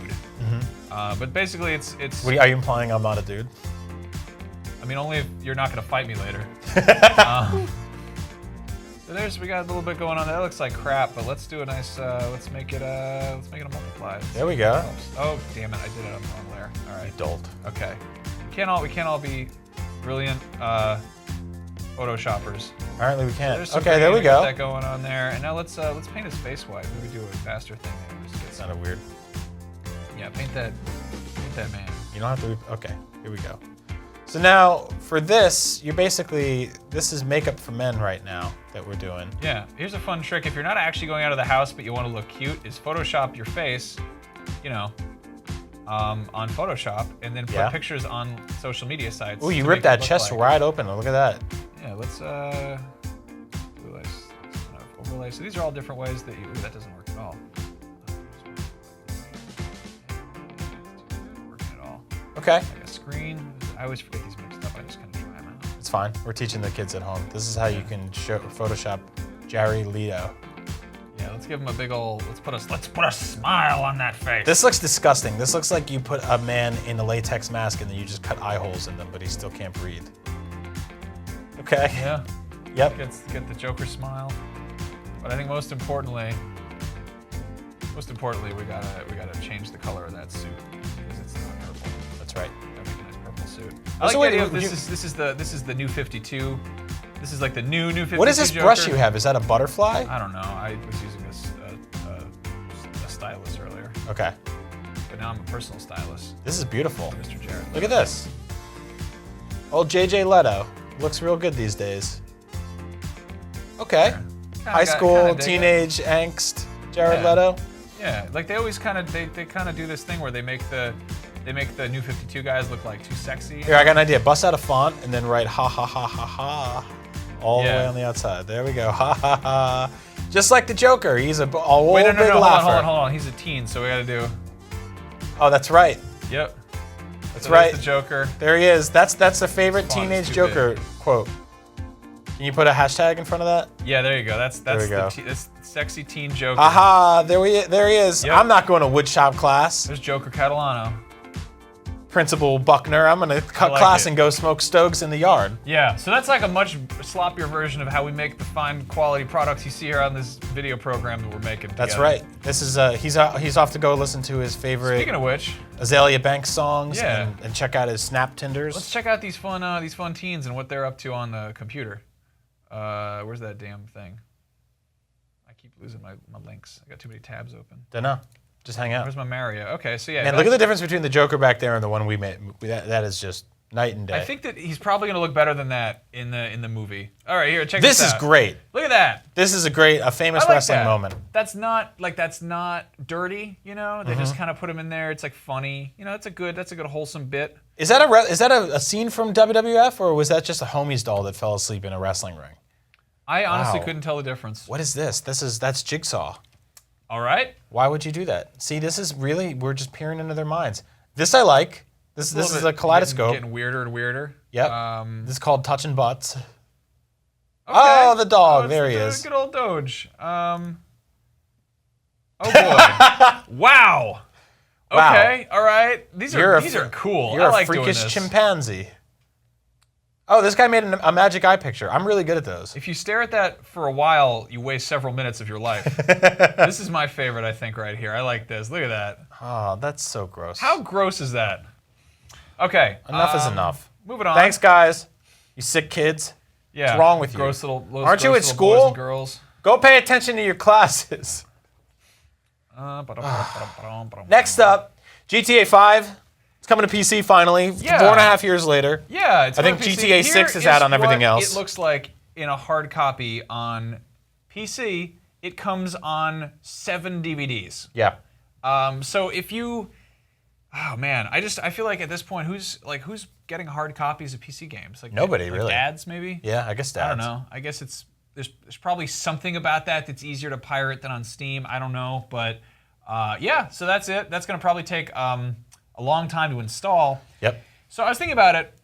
But basically, it's. Are you implying I'm not a dude? I mean, only if you're not going to fight me later. So we got a little bit going on there. That looks like crap, but let's do a nice. Let's make it a multiply. There we go. Oh damn it! I did it on the wrong layer. All right. Dolt. Okay. We can't all be brilliant Photoshoppers. Apparently we can't. So okay, there we go. That going on there, and now let's paint his face white. Maybe do a faster thing there. Just get kind of weird. Yeah, paint that man. You don't have to. Okay, here we go. So now for this, this is makeup for men right now that we're doing. Yeah, here's a fun trick. If you're not actually going out of the house but you want to look cute, is Photoshop your face, on Photoshop, and then put pictures on social media sites. Ooh, you ripped that chest wide open. Look at that. Yeah, let's overlay. So these are all different ways that that doesn't work at all. Working at all. Okay. Like a screen. I always forget these mixed up. I just kind of try them out. It's fine. We're teaching the kids at home. This is how you can Photoshop Jared Leto. Yeah, let's give him a big old. Let's put a smile on that face. This looks disgusting. This looks like you put a man in a latex mask and then you just cut eye holes in them, but he still can't breathe. Okay. Yeah. Yep. Get the Joker smile. But I think most importantly, we gotta change the color of that suit because it's not purple. That's right. Gotta make a nice purple suit. I like the idea of this is the new 52. This is like the new 52. What is this Joker. brush you have? Is that a butterfly? I don't know. I was using a stylus earlier. Okay. But now I'm a personal stylist. This is beautiful. Mr. Jared. Look at this. Old JJ Leto. Looks real good these days. Okay. High school, teenage angst, Jared Leto. Yeah, like they always kind of do this thing where they make the new 52 guys look like too sexy. Here, I got an idea. Bust out a font and then write ha ha ha ha ha all the way on the outside. There we go. Ha ha ha. Just like the Joker. He's a big laugher. Hold on. He's a teen, so we got to do. Oh, that's right. Yep. That's right. The Joker. There he is. That's a favorite teenage Joker quote. Can you put a hashtag in front of that? Yeah, there you go. That's sexy teen Joker. Aha! There he is. Yep. I'm not going to woodshop class. There's Joker Catalano. Principal Buckner. I'm gonna cut class and go smoke stoves in the yard. Yeah, so that's like a much sloppier version of how we make the fine quality products you see here on this video program that we're making together. That's right. This is he's off to go listen to his favorite. Speaking of which, Azalea Banks songs and check out his Snap Tinders. Let's check out these fun teens and what they're up to on the computer. Where's that damn thing? I keep losing my links. I got too many tabs open. Dunno. Just hang out. Where's my Mario? Okay, so yeah. Man, look at the difference between the Joker back there and the one we made. That is just Night and day. I think that he's probably going to look better than that in the movie. All right, here, check this out. This is great. Look at that. This is a famous wrestling moment. That's not dirty, you know? They just kind of put him in there. It's like funny. You know, that's a good wholesome bit. Is that a scene from WWF, or was that just a homies doll that fell asleep in a wrestling ring? I honestly couldn't tell the difference. What is this? That's Jigsaw. All right. Why would you do that? See, this is really, we're just peering into their minds. This I like. This is a kaleidoscope. Getting weirder and weirder. Yep. This is called touching butts. Okay. Oh, the dog. There he is. Good old Doge. Oh boy. Wow. Okay. All right. These are cool. You're I like a freakish doing this. chimpanzee. Oh, this guy made a magic eye picture. I'm really good at those. If you stare at that for a while, you waste several minutes of your life. This is my favorite, I think, right here. I like this. Look at that. Oh, that's so gross. How gross is that? Okay. Enough is enough. Moving on. Thanks, guys. You sick kids. Yeah. What's wrong with you? Gross little. Aren't you at school? Boys and girls. Go pay attention to your classes. Next up, GTA 5. It's coming to PC finally. Yeah. 4.5 years later. Yeah, it's I think GTA 6 is out on everything else. It looks like in a hard copy on PC. It comes on 7 DVDs. Yeah. So if you, oh man, I feel like at this point, who's getting hard copies of PC games? Like nobody really. Dads maybe. Yeah, I guess dads. I don't know. I guess there's probably something about that that's easier to pirate than on Steam. I don't know, but yeah. So that's it. That's gonna probably take a long time to install. Yep. So I was thinking about it.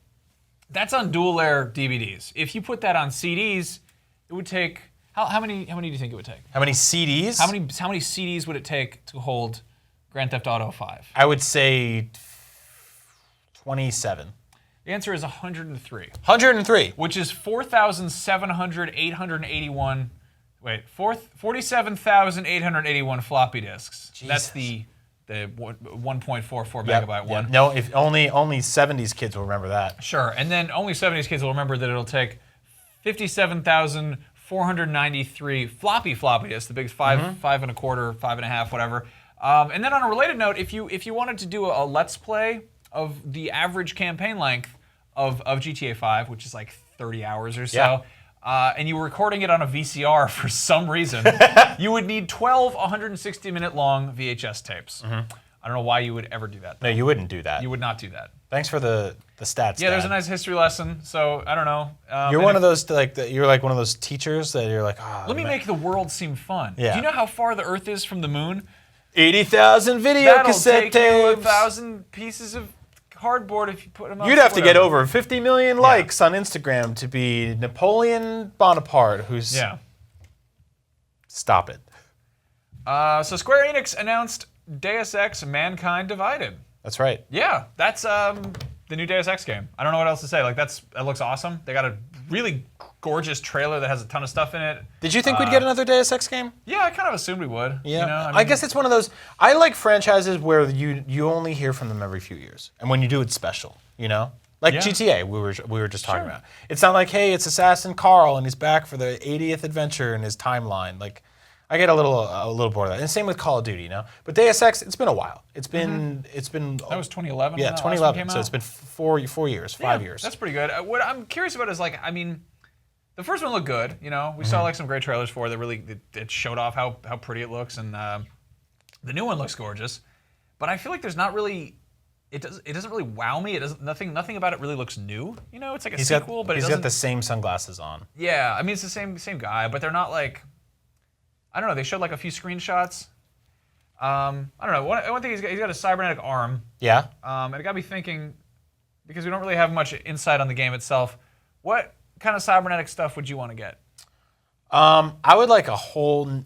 That's on dual layer DVDs. If you put that on CDs, it would take how many do you think it would take? How many CDs? How many CDs would it take to hold Grand Theft Auto 5? I would say 27. The answer is 103. 103. Which is 47,881 floppy disks. Jesus. That's the 1.44 megabyte one. Yep. No, if only 70s kids will remember that. Sure, and then only 70s kids will remember that it'll take 57,493 floppy disks, the big 5 and a quarter, 5.5, whatever. And then on a related note, if you wanted to do a let's play of the average campaign length of GTA 5, which is like 30 hours or so, and you were recording it on a VCR for some reason, you would need 12 160-minute long VHS tapes. I don't know why you would ever do that, though. No, you wouldn't do that. You would not do that. Thanks for the stats. Yeah, there's a Dad. nice history lesson. So I don't know. You're one of those you're like one of those teachers that you're like, oh, let me make the world seem fun. Yeah. Do you know how far the Earth is from the moon? 80,000 video That'll cassette take you tapes. 1,000 pieces of cardboard if you put them up. You'd have to get whatever. over 50 million likes on Instagram to be Napoleon Bonaparte, who's... Yeah. Stop it. So Square Enix announced Deus Ex Mankind Divided. That's right. Yeah, that's the new Deus Ex game. I don't know what else to say. Like that looks awesome. They got a really gorgeous trailer that has a ton of stuff in it. Did you think we'd get another Deus Ex game? Yeah, I kind of assumed we would. Yeah. You know? I guess it's one of those... I like franchises where you only hear from them every few years. And when you do, it's special, you know? Like GTA, we were just talking about. It's not like, hey, it's Assassin Carl and he's back for the 80th adventure in his timeline. Like, I get a little bored of that. And same with Call of Duty, you know? But Deus Ex, it's been a while. It's been That was 2011. Yeah, when that last one 2011. came So out? it's been 4 years, 5 years. That's pretty good. What I'm curious about is like, I mean, the first one looked good. You know, we saw like some great trailers for it that really it showed off how pretty it looks, and the new one looks gorgeous. But I feel like there's not really. It doesn't really wow me. It doesn't nothing about it really looks new. You know, it's like a sequel, but he's it doesn't. got the same sunglasses on. Yeah, I mean it's the same guy, but they're not like. I don't know. They showed like a few screenshots. I don't know. One thing he's got a cybernetic arm. Yeah. And it got me thinking, because we don't really have much insight on the game itself. What kind of cybernetic stuff would you want to get? I would like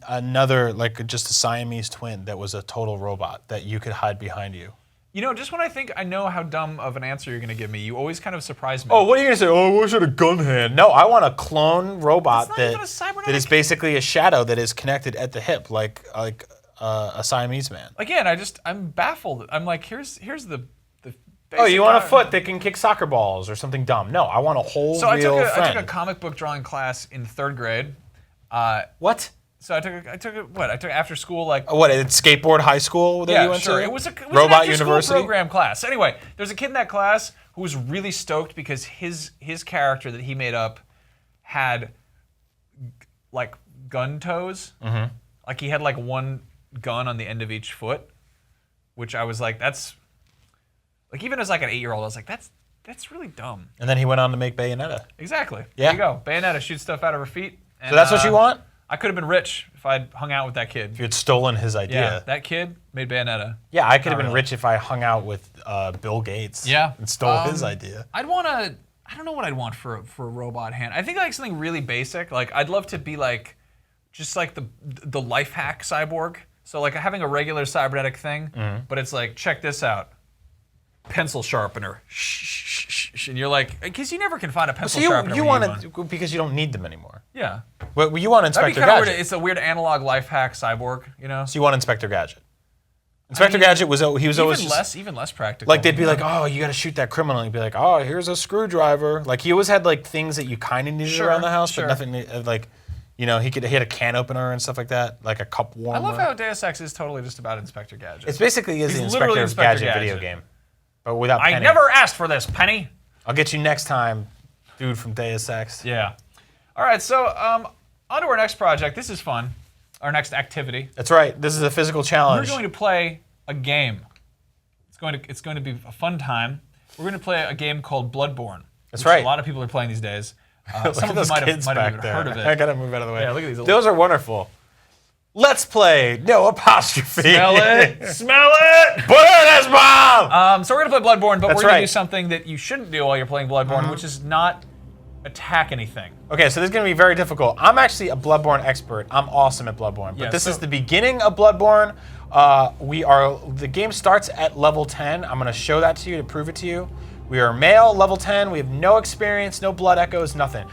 another, like just a Siamese twin that was a total robot that you could hide behind you. You know, just when I think I know how dumb of an answer you're going to give me, you always kind of surprise me. Oh, what are you going to say? Oh, I wish I had a gun hand. No, I want a clone robot That's not even a cybernetic. that is basically a shadow that is connected at the hip, like a Siamese man. Again, I'm baffled. I'm like, here's the Oh, you want a foot that can kick soccer balls or something dumb? No, I want a whole So real I friend. took a comic book drawing class in 3rd grade. What? So I took after school like. What, it's skateboard high school that you went to? It was an Robot after-school University program class. Anyway, there's a kid in that class who was really stoked because his character that he made up had like gun toes. Mm-hmm. Like he had like one gun on the end of each foot, which I was like, that's like even as like an 8-year-old, I was like, that's really dumb. And then he went on to make Bayonetta. Exactly. Yeah. There you go. Bayonetta shoots stuff out of her feet. And, So that's what you want? I could have been rich if I'd hung out with that kid. If you had stolen his idea. Yeah, that kid made Bayonetta. Yeah, I could have been really. rich if I hung out with Bill Gates. Yeah. And stole his idea. I don't know what I'd want for a robot hand. I think like something really basic. Like I'd love to be like, just like the life hack cyborg. So like having a regular cybernetic thing, but it's like, check this out. Pencil sharpener. And you're like, because you never can find a pencil sharpener. You want it because you don't need them anymore. Yeah. Well, you want Inspector Gadget. Weird. It's a weird analog life hack cyborg, you know? So you want Inspector Gadget. Inspector Gadget was always even less practical. like they'd be like, oh, you got to shoot that criminal. And you'd be like, oh, here's a screwdriver. Like he always had like things that you kind of needed around the house, but nothing like, you know, he had a can opener and stuff like that, like a cup warmer. I love how Deus Ex is totally just about Inspector Gadget. It's basically the Inspector Gadget video game, but without Penny. I never asked for this, Penny. I'll get you next time, dude from Deus Ex. Yeah. All right, so on to our next project. This is fun. Our next activity. That's right. This is a physical challenge. We're going to play a game. It's going to be a fun time. We're going to play a game called Blood-Borne. That's right. A lot of people are playing these days. Some of those you might kids have back even there. heard of it. I gotta move out of the way. Yeah, look at these. Those are wonderful. Let's play. No apostrophe. Smell it. Smell it. Put it as bomb. So we're gonna play Blood-Borne, but That's we're gonna right. do something that you shouldn't do while you're playing Blood-Borne, which is not attack anything. Okay, so this is gonna be very difficult. I'm actually a Blood-Borne expert. I'm awesome at Blood-Borne, but this is the beginning of Blood-Borne. The game starts at level 10. I'm gonna show that to you to prove it to you. We are male, level 10. We have no experience, no blood echoes, nothing.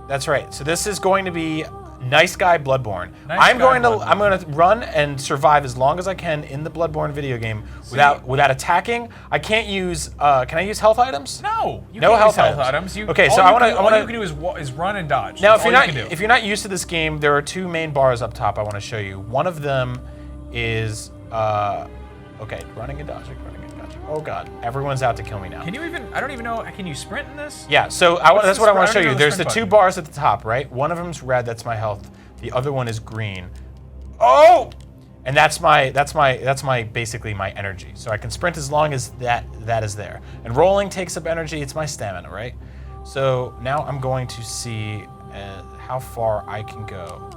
That's right. So this is going to be nice guy Blood-Borne. I'm going to run and survive as long as I can in the Blood-Borne video game without attacking. I can't use. Can I use health items? No. You no can't health use items. Okay, so all you can do is run and dodge. Now, if you're not used to this game, there are two main bars up top I want to show you. One of them is okay, running and dodging. Oh God, everyone's out to kill me now. Can you even? I don't even know. Can you sprint in this? Yeah. So that's what I want to show you. There's the two bars at the top, right? One of them's red. That's my health. The other one is green. Oh! And that's basically my energy. So I can sprint as long as that is there. And rolling takes up energy. It's my stamina, right? So now I'm going to see how far I can go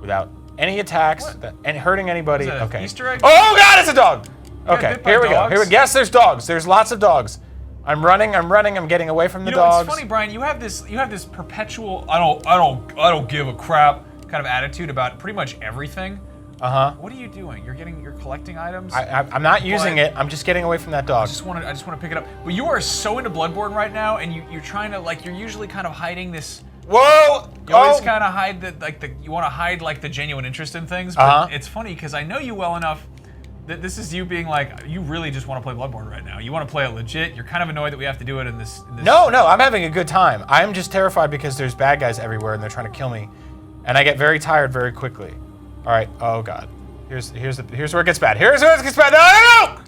without any attacks and hurting anybody. Okay. Easter egg? Oh God, it's a dog. Okay, here we go. Yes, there's dogs. There's lots of dogs. I'm running. I'm getting away from the dogs. It's funny, Brian. You have this perpetual I don't give a crap kind of attitude about pretty much everything. What are you doing? You're collecting items. I'm not using it. I'm just getting away from that dog. I just want to pick it up. But you are so into Blood-Borne right now, and you're trying to you're usually kind of hiding this. Whoa! You always kind of hide you want to hide the genuine interest in things. But it's funny because I know you well enough. This is you being you really just want to play Blood-Borne right now. You want to play it legit. You're kind of annoyed that we have to do it in this. No, I'm having a good time. I'm just terrified because there's bad guys everywhere and they're trying to kill me, and I get very tired very quickly. All right. Oh God. Here's where it gets bad. Here's where it gets bad. No!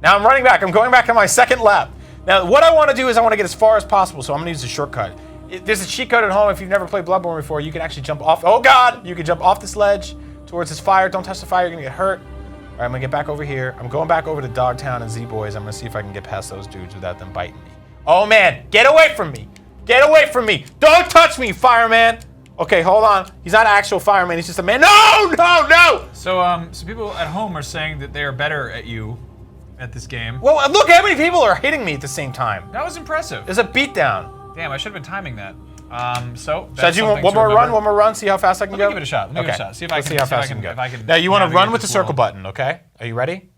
Now I'm running back. I'm going back on my second lap. Now what I want to do is I want to get as far as possible, so I'm gonna use a shortcut. There's a cheat code at home. If you've never played Blood-Borne before, you can actually jump off. Oh God! You can jump off this ledge towards this fire. Don't touch the fire, you're gonna get hurt. All right, I'm gonna get back over here. I'm going back over to Dogtown and Z-Boys. I'm gonna see if I can get past those dudes without them biting me. Oh man, get away from me! Get away from me! Don't touch me, fireman! Okay, hold on. He's not an actual fireman, he's just a man. No! So people at home are saying that they are better at you at this game. Well, look how many people are hitting me at the same time. That was impressive. There's a beatdown. Damn, I should have been timing that. Should I do one more run, see how fast I can go? Let me give it a shot. Let me give it a shot. See if I can. Now you want to run with the circle button, okay? Are you ready?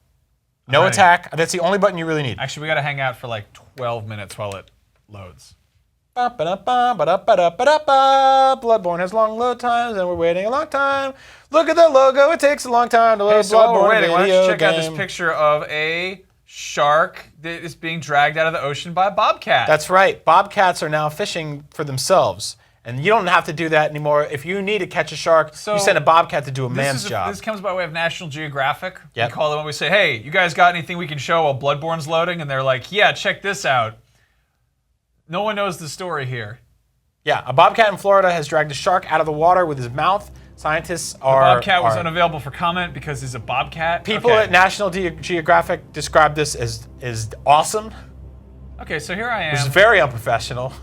No attack. That's the only button you really need. Actually, we got to hang out for 12 minutes while it loads. Blood-Borne has long load times, and we're waiting a long time. Look at the logo. It takes a long time to load Blood-Borne why don't you check out game. this picture of a shark that is being dragged out of the ocean by a bobcat. That's right. Bobcats are now fishing for themselves. And you don't have to do that anymore. If you need to catch a shark, you send a bobcat to do a man's job. This comes by way of National Geographic. Yep. We call them and we say, hey, you guys got anything we can show while Blood-Borne's loading? And they're like, yeah, check this out. No one knows the story here. Yeah, a bobcat in Florida has dragged a shark out of the water with his mouth. Scientists are... The bobcat was unavailable for comment because he's a bobcat? People at National Geographic describe this as awesome. Okay, so here I am. Which is very unprofessional.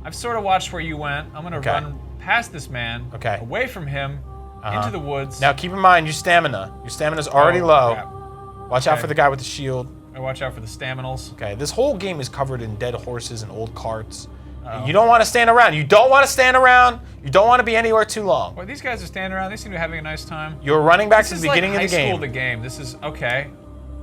I've sort of watched where you went. I'm going to run past this man, away from him, into the woods. Now keep in mind your stamina. Your stamina's already low. Crap. Watch out for the guy with the shield. I watch out for the staminals. Okay, this whole game is covered in dead horses and old carts. You don't want to stand around. You don't want to stand around. You don't want to be anywhere too long. Well, these guys are standing around. They seem to be having a nice time. You're running back to the beginning of the game. This is like high school, the game. This is, okay.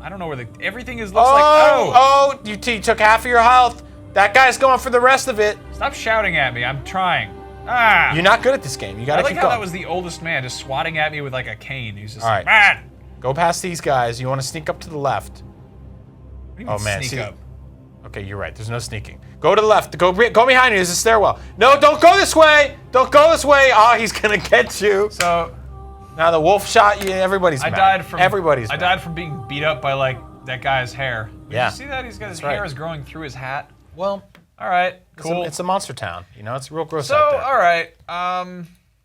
I don't know where everything looks like, you took half of your health. That guy's going for the rest of it. Stop shouting at me. I'm trying. Ah! You're not good at this game. You gotta keep going. I like how that was the oldest man just swatting at me with like a cane. He's just like, man. Go past these guys. You want to sneak up to the left. What do you mean sneak up? Okay, you're right. There's no sneaking. Go to the left. Go behind you. There's a stairwell. No, don't go this way. Don't go this way. Oh, he's gonna get you. So now the wolf shot you. Everybody's mad. I died from being beat up by like that guy's hair. Did you see that? He's got his hair is growing through his hat. Well, all right, cool. It's a monster town. You know, it's real gross out there. So, all right.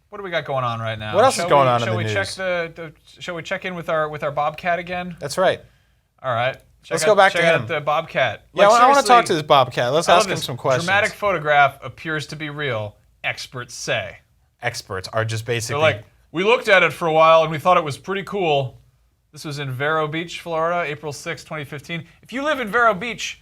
What do we got going on right now? What else is going on in the news? Shall we check in with our bobcat again? That's right. All right. Let's go back to him. Check out the bobcat. Yeah, I want to talk to this bobcat. Let's ask him some questions. Dramatic photograph appears to be real. Experts say. Experts are just basically... They're like, we looked at it for a while and we thought it was pretty cool. This was in Vero Beach, Florida, April 6, 2015. If you live in Vero Beach,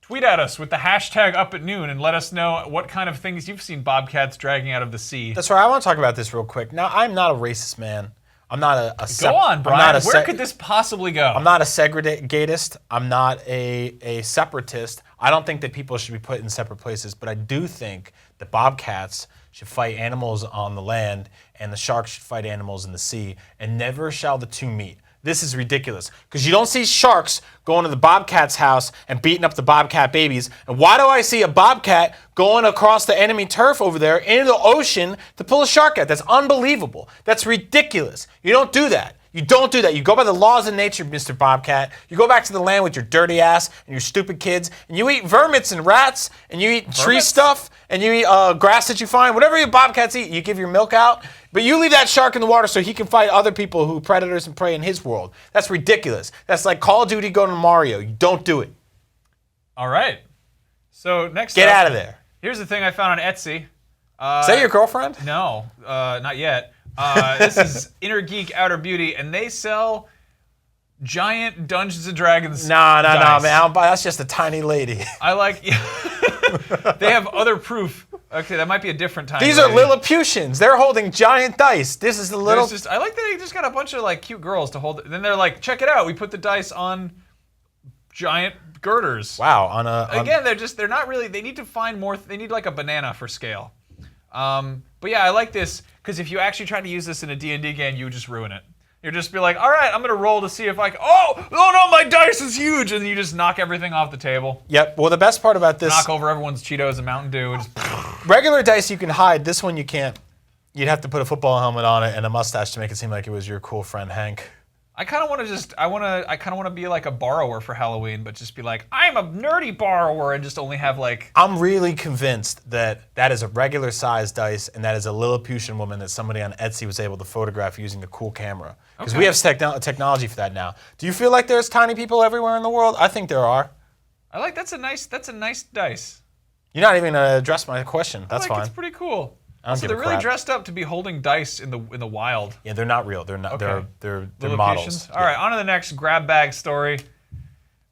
tweet at us with the hashtag #UpAtNoon and let us know what kind of things you've seen bobcats dragging out of the sea. That's right. I want to talk about this real quick. Now, I'm not a racist man. I'm not Go on, Brian. Where could this possibly go? I'm not a segregatist. I'm not a separatist. I don't think that people should be put in separate places, but I do think that bobcats should fight animals on the land and the sharks should fight animals in the sea, and never shall the two meet. This is ridiculous, because you don't see sharks going to the bobcat's house and beating up the bobcat babies. And why do I see a bobcat going across the enemy turf over there into the ocean to pull a shark out? That's unbelievable. That's ridiculous. You don't do that. You don't do that. You go by the laws of nature, Mr. Bobcat. You go back to the land with your dirty ass and your stupid kids, and you eat vermits and rats, and you eat tree stuff, and you eat grass that you find. Whatever your bobcats eat, you give your milk out. But you leave that shark in the water so he can fight other people who predators and prey in his world. That's ridiculous. That's like Call of Duty going to Mario. You don't do it. All right. So next Get out of there. Here's the thing I found on Etsy. Is that your girlfriend? No, not yet. This is Inner Geek Outer Beauty, and they sell giant Dungeons and Dragons dice. Man. That's just a tiny lady. I like... They have other proof. Okay, that might be a different time. These are Lilliputians. They're holding giant dice. This is the little... I like that they just got a bunch of like cute girls to hold it. Then they're like, check it out. We put the dice on giant girders. Wow. Again, they're not really... They need to find more... They need like a banana for scale. But yeah, I like this because if you actually try to use this in a D&D game, you would just ruin it. You'd just be like, all right, I'm going to roll to see if oh no, my dice is huge. And then you just knock everything off the table. Yep. Well, the best part about this... Knock over everyone's Cheetos and Mountain Dew. And just regular dice you can hide. This one you can't. You'd have to put a football helmet on it and a mustache to make it seem like it was your cool friend Hank. I kind of want to be like a borrower for Halloween, but just be like, I'm a nerdy borrower, and just only have like... I'm really convinced that is a regular size dice, and that is a Lilliputian woman that somebody on Etsy was able to photograph using a cool camera. Because we have technology for that now. Do you feel like there's tiny people everywhere in the world? I think there are. That's a nice dice. You're not even gonna address my question. That's fine. It's pretty cool. So they're really dressed up to be holding dice in the wild. Yeah, they're not real. They're not. Okay. They're models. All right, on to the next grab bag story.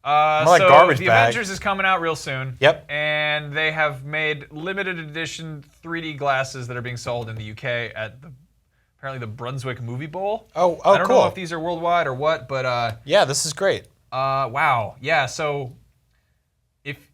More like garbage the bag. Avengers is coming out real soon. Yep. And they have made limited edition 3D glasses that are being sold in the UK at apparently the Brunswick Movie Bowl. Oh, I don't cool. know if these are worldwide or what, but yeah, this is great. Wow. Yeah. So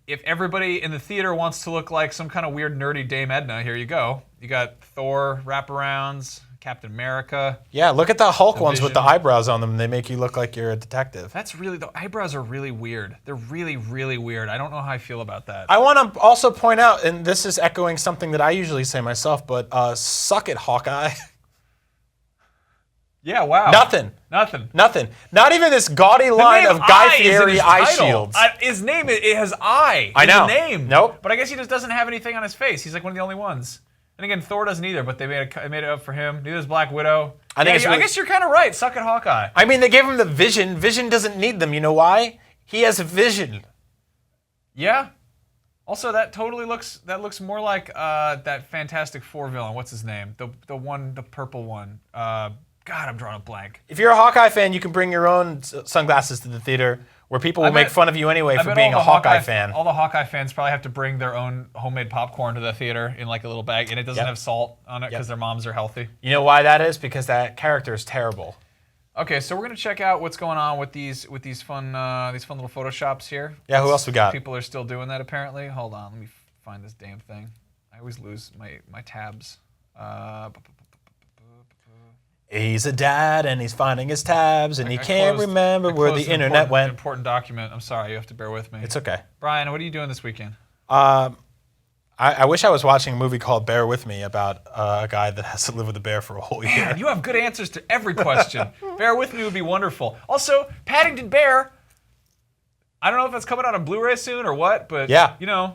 if everybody in the theater wants to look like some kind of weird nerdy Dame Edna, here you go. You got Thor wraparounds, Captain America. Yeah, look at the Hulk ones with the Vision. eyebrows on them. They make you look like you're a detective. That's really, the eyebrows are really weird. They're really, really weird. I don't know how I feel about that. I want to also point out, and this is echoing something that I usually say myself, but suck it, Hawkeye. Yeah, wow. Nothing. Nothing. Nothing. Not even this gaudy line of Guy Fieri eye shields. His name, it has eye. I know. In the name. Nope. But I guess he just doesn't have anything on his face. He's like one of the only ones. And again, Thor doesn't either, but they made it up for him. Neither does Black Widow. I guess you're kind of right. Suck it, Hawkeye. I mean, they gave him the vision. Vision doesn't need them. You know why? He has a vision. Yeah. Also, that looks more like that Fantastic Four villain. What's his name? The purple one. God, I'm drawing a blank. If you're a Hawkeye fan, you can bring your own sunglasses to the theater, where people will make fun of you anyway for being a Hawkeye fan. All the Hawkeye fans probably have to bring their own homemade popcorn to the theater in like a little bag, and it doesn't have salt on it because their moms are healthy. You know why that is? Because that character is terrible. Okay, so we're gonna check out what's going on with these fun little photoshops here. Yeah, who else we got? People are still doing that apparently. Hold on, let me find this damn thing. I always lose my tabs. He's a dad and he's finding his tabs and he can't remember where the internet went. Important document. I'm sorry, you have to bear with me. It's okay. Brian, what are you doing this weekend? I wish I was watching a movie called Bear With Me about a guy that has to live with a bear for a whole year. Man, you have good answers to every question. Bear With Me would be wonderful. Also, Paddington Bear. I don't know if that's coming out on Blu-ray soon or what, but you know,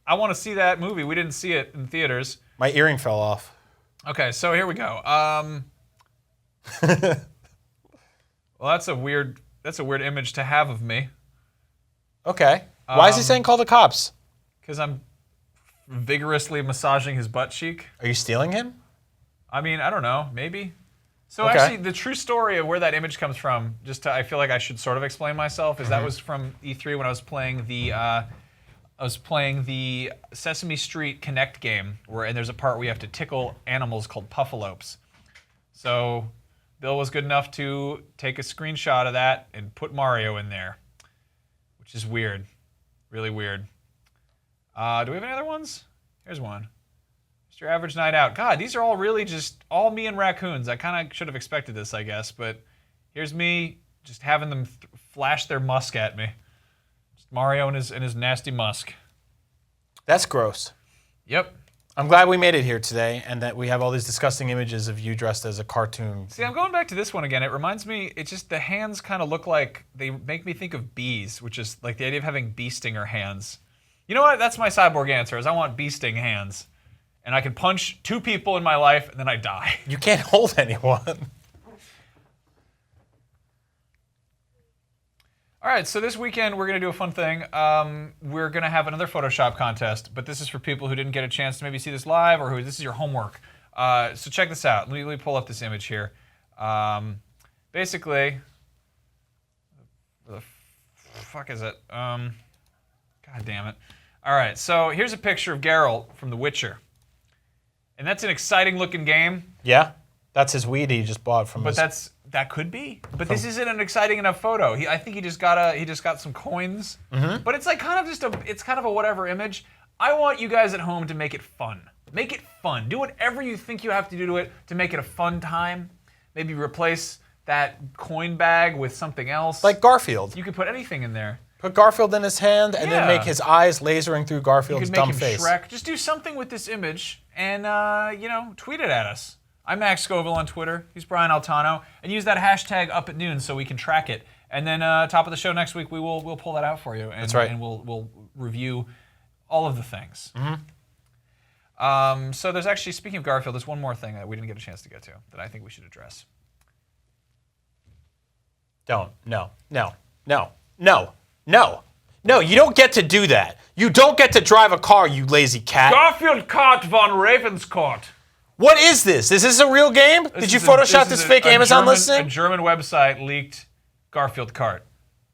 I want to see that movie. We didn't see it in theaters. My earring fell off. Okay, so here we go. Well, that's a weird image to have of me. Okay. Why is he saying call the cops? Because I'm vigorously massaging his butt cheek. Are you stealing him? I mean, I don't know, maybe. So actually, the true story of where that image comes from, I feel like I should sort of explain myself, is that was from E3 when I was playing the Sesame Street Connect game, and there's a part where you have to tickle animals called puffalopes. So Bill was good enough to take a screenshot of that and put Mario in there, which is weird, really weird. Do we have any other ones? Here's one. Just your average night out. God, these are all really just all me and raccoons. I kind of should have expected this, I guess, but here's me just having them flash their musk at me. Just Mario and his nasty musk. That's gross. Yep. I'm glad we made it here today and that we have all these disgusting images of you dressed as a cartoon. See, I'm going back to this one again. It reminds me, it's just the hands kind of look like, they make me think of bees, which is like the idea of having bee stinger hands. You know what? That's my cyborg answer, is I want bee sting hands. And I can punch 2 people in my life and then I die. You can't hold anyone. All right, so this weekend we're going to do a fun thing. We're going to have another Photoshop contest, but this is for people who didn't get a chance to maybe see this live or who this is your homework. So check this out. Let me pull up this image here. Basically, where the fuck is it? God damn it. All right, so here's a picture of Geralt from The Witcher. And that's an exciting looking game. Yeah, that's his weed he just bought from. But that could be. But this isn't an exciting enough photo. I think he just got some coins. Mm-hmm. But it's like kind of a whatever image. I want you guys at home to make it fun. Make it fun. Do whatever you think you have to do to it to make it a fun time. Maybe replace that coin bag with something else. Like Garfield. You could put anything in there. Put Garfield in his hand and then make his eyes lasering through Garfield's dumb face. Shrek. Just do something with this image and tweet it at us. I'm Max Scoville on Twitter. He's Brian Altano, and use that hashtag up at noon so we can track it. And then top of the show next week, we'll pull that out for you. And, that's right. And we'll review all of the things. Mm-hmm. So there's actually, speaking of Garfield, there's one more thing that we didn't get a chance to get to that I think we should address. No, you don't get to do that. You don't get to drive a car, you lazy cat. Garfield Kart von Ravenscourt. What is this? Is this a real game? Did you Photoshop this fake Amazon listing? A German website leaked Garfield Kart.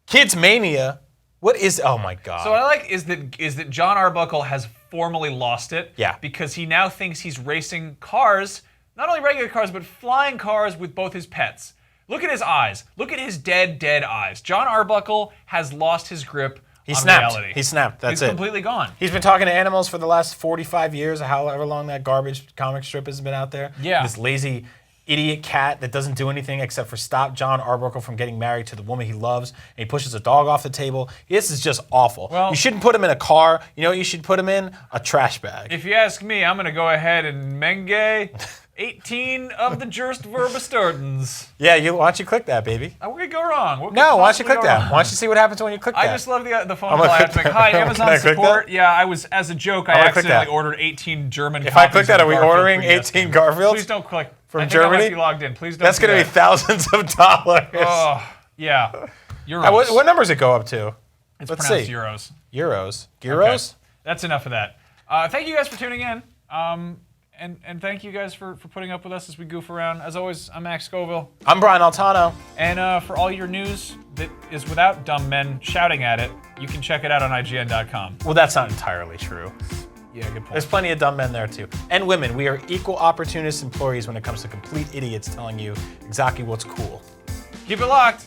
Kids Mania? What is, oh my God. So what I like is that John Arbuckle has formally lost it. Yeah. Because he now thinks he's racing cars, not only regular cars, but flying cars with both his pets. Look at his eyes. Look at his dead eyes. John Arbuckle has lost his grip on reality. He snapped. That's it. He's completely gone. He's been talking to animals for the last 45 years, however long that garbage comic strip has been out there. Yeah. This lazy idiot cat that doesn't do anything except for stop John Arbuckle from getting married to the woman he loves, and he pushes a dog off the table. This is just awful. Well, you shouldn't put him in a car. You know what you should put him in? A trash bag. If you ask me, I'm going to go ahead and menge 18 of the Gerst Verbastardens. Yeah, why don't you click that, baby? What could go wrong? What could No, why don't you possibly click go that? wrong? Why don't you see what happens when you click that? I just love the phone I'm call. gonna I have to click make, that. hi, Can Amazon I click support. that? Yeah, I was, as a joke, I I'm gonna click accidentally that. ordered 18 German If I click copies that, of are we Garfield ordering for you guys. 18 Garfields? Please don't click. From I think Germany? I might be logged in. Please don't That's do going to be that. thousands of dollars. Oh, yeah. Euros. What numbers it go up to? It's Let's pronounced see. euros. Euros. Okay. Euros? That's enough of that. Thank you guys for tuning in. And thank you guys for putting up with us as we goof around. As always, I'm Max Scoville. I'm Brian Altano. And for all your news that is without dumb men shouting at it, you can check it out on IGN.com. Well, that's not entirely true. Yeah, good point. There's plenty of dumb men there, too. And women. We are equal opportunist employees when it comes to complete idiots telling you exactly what's cool. Keep it locked.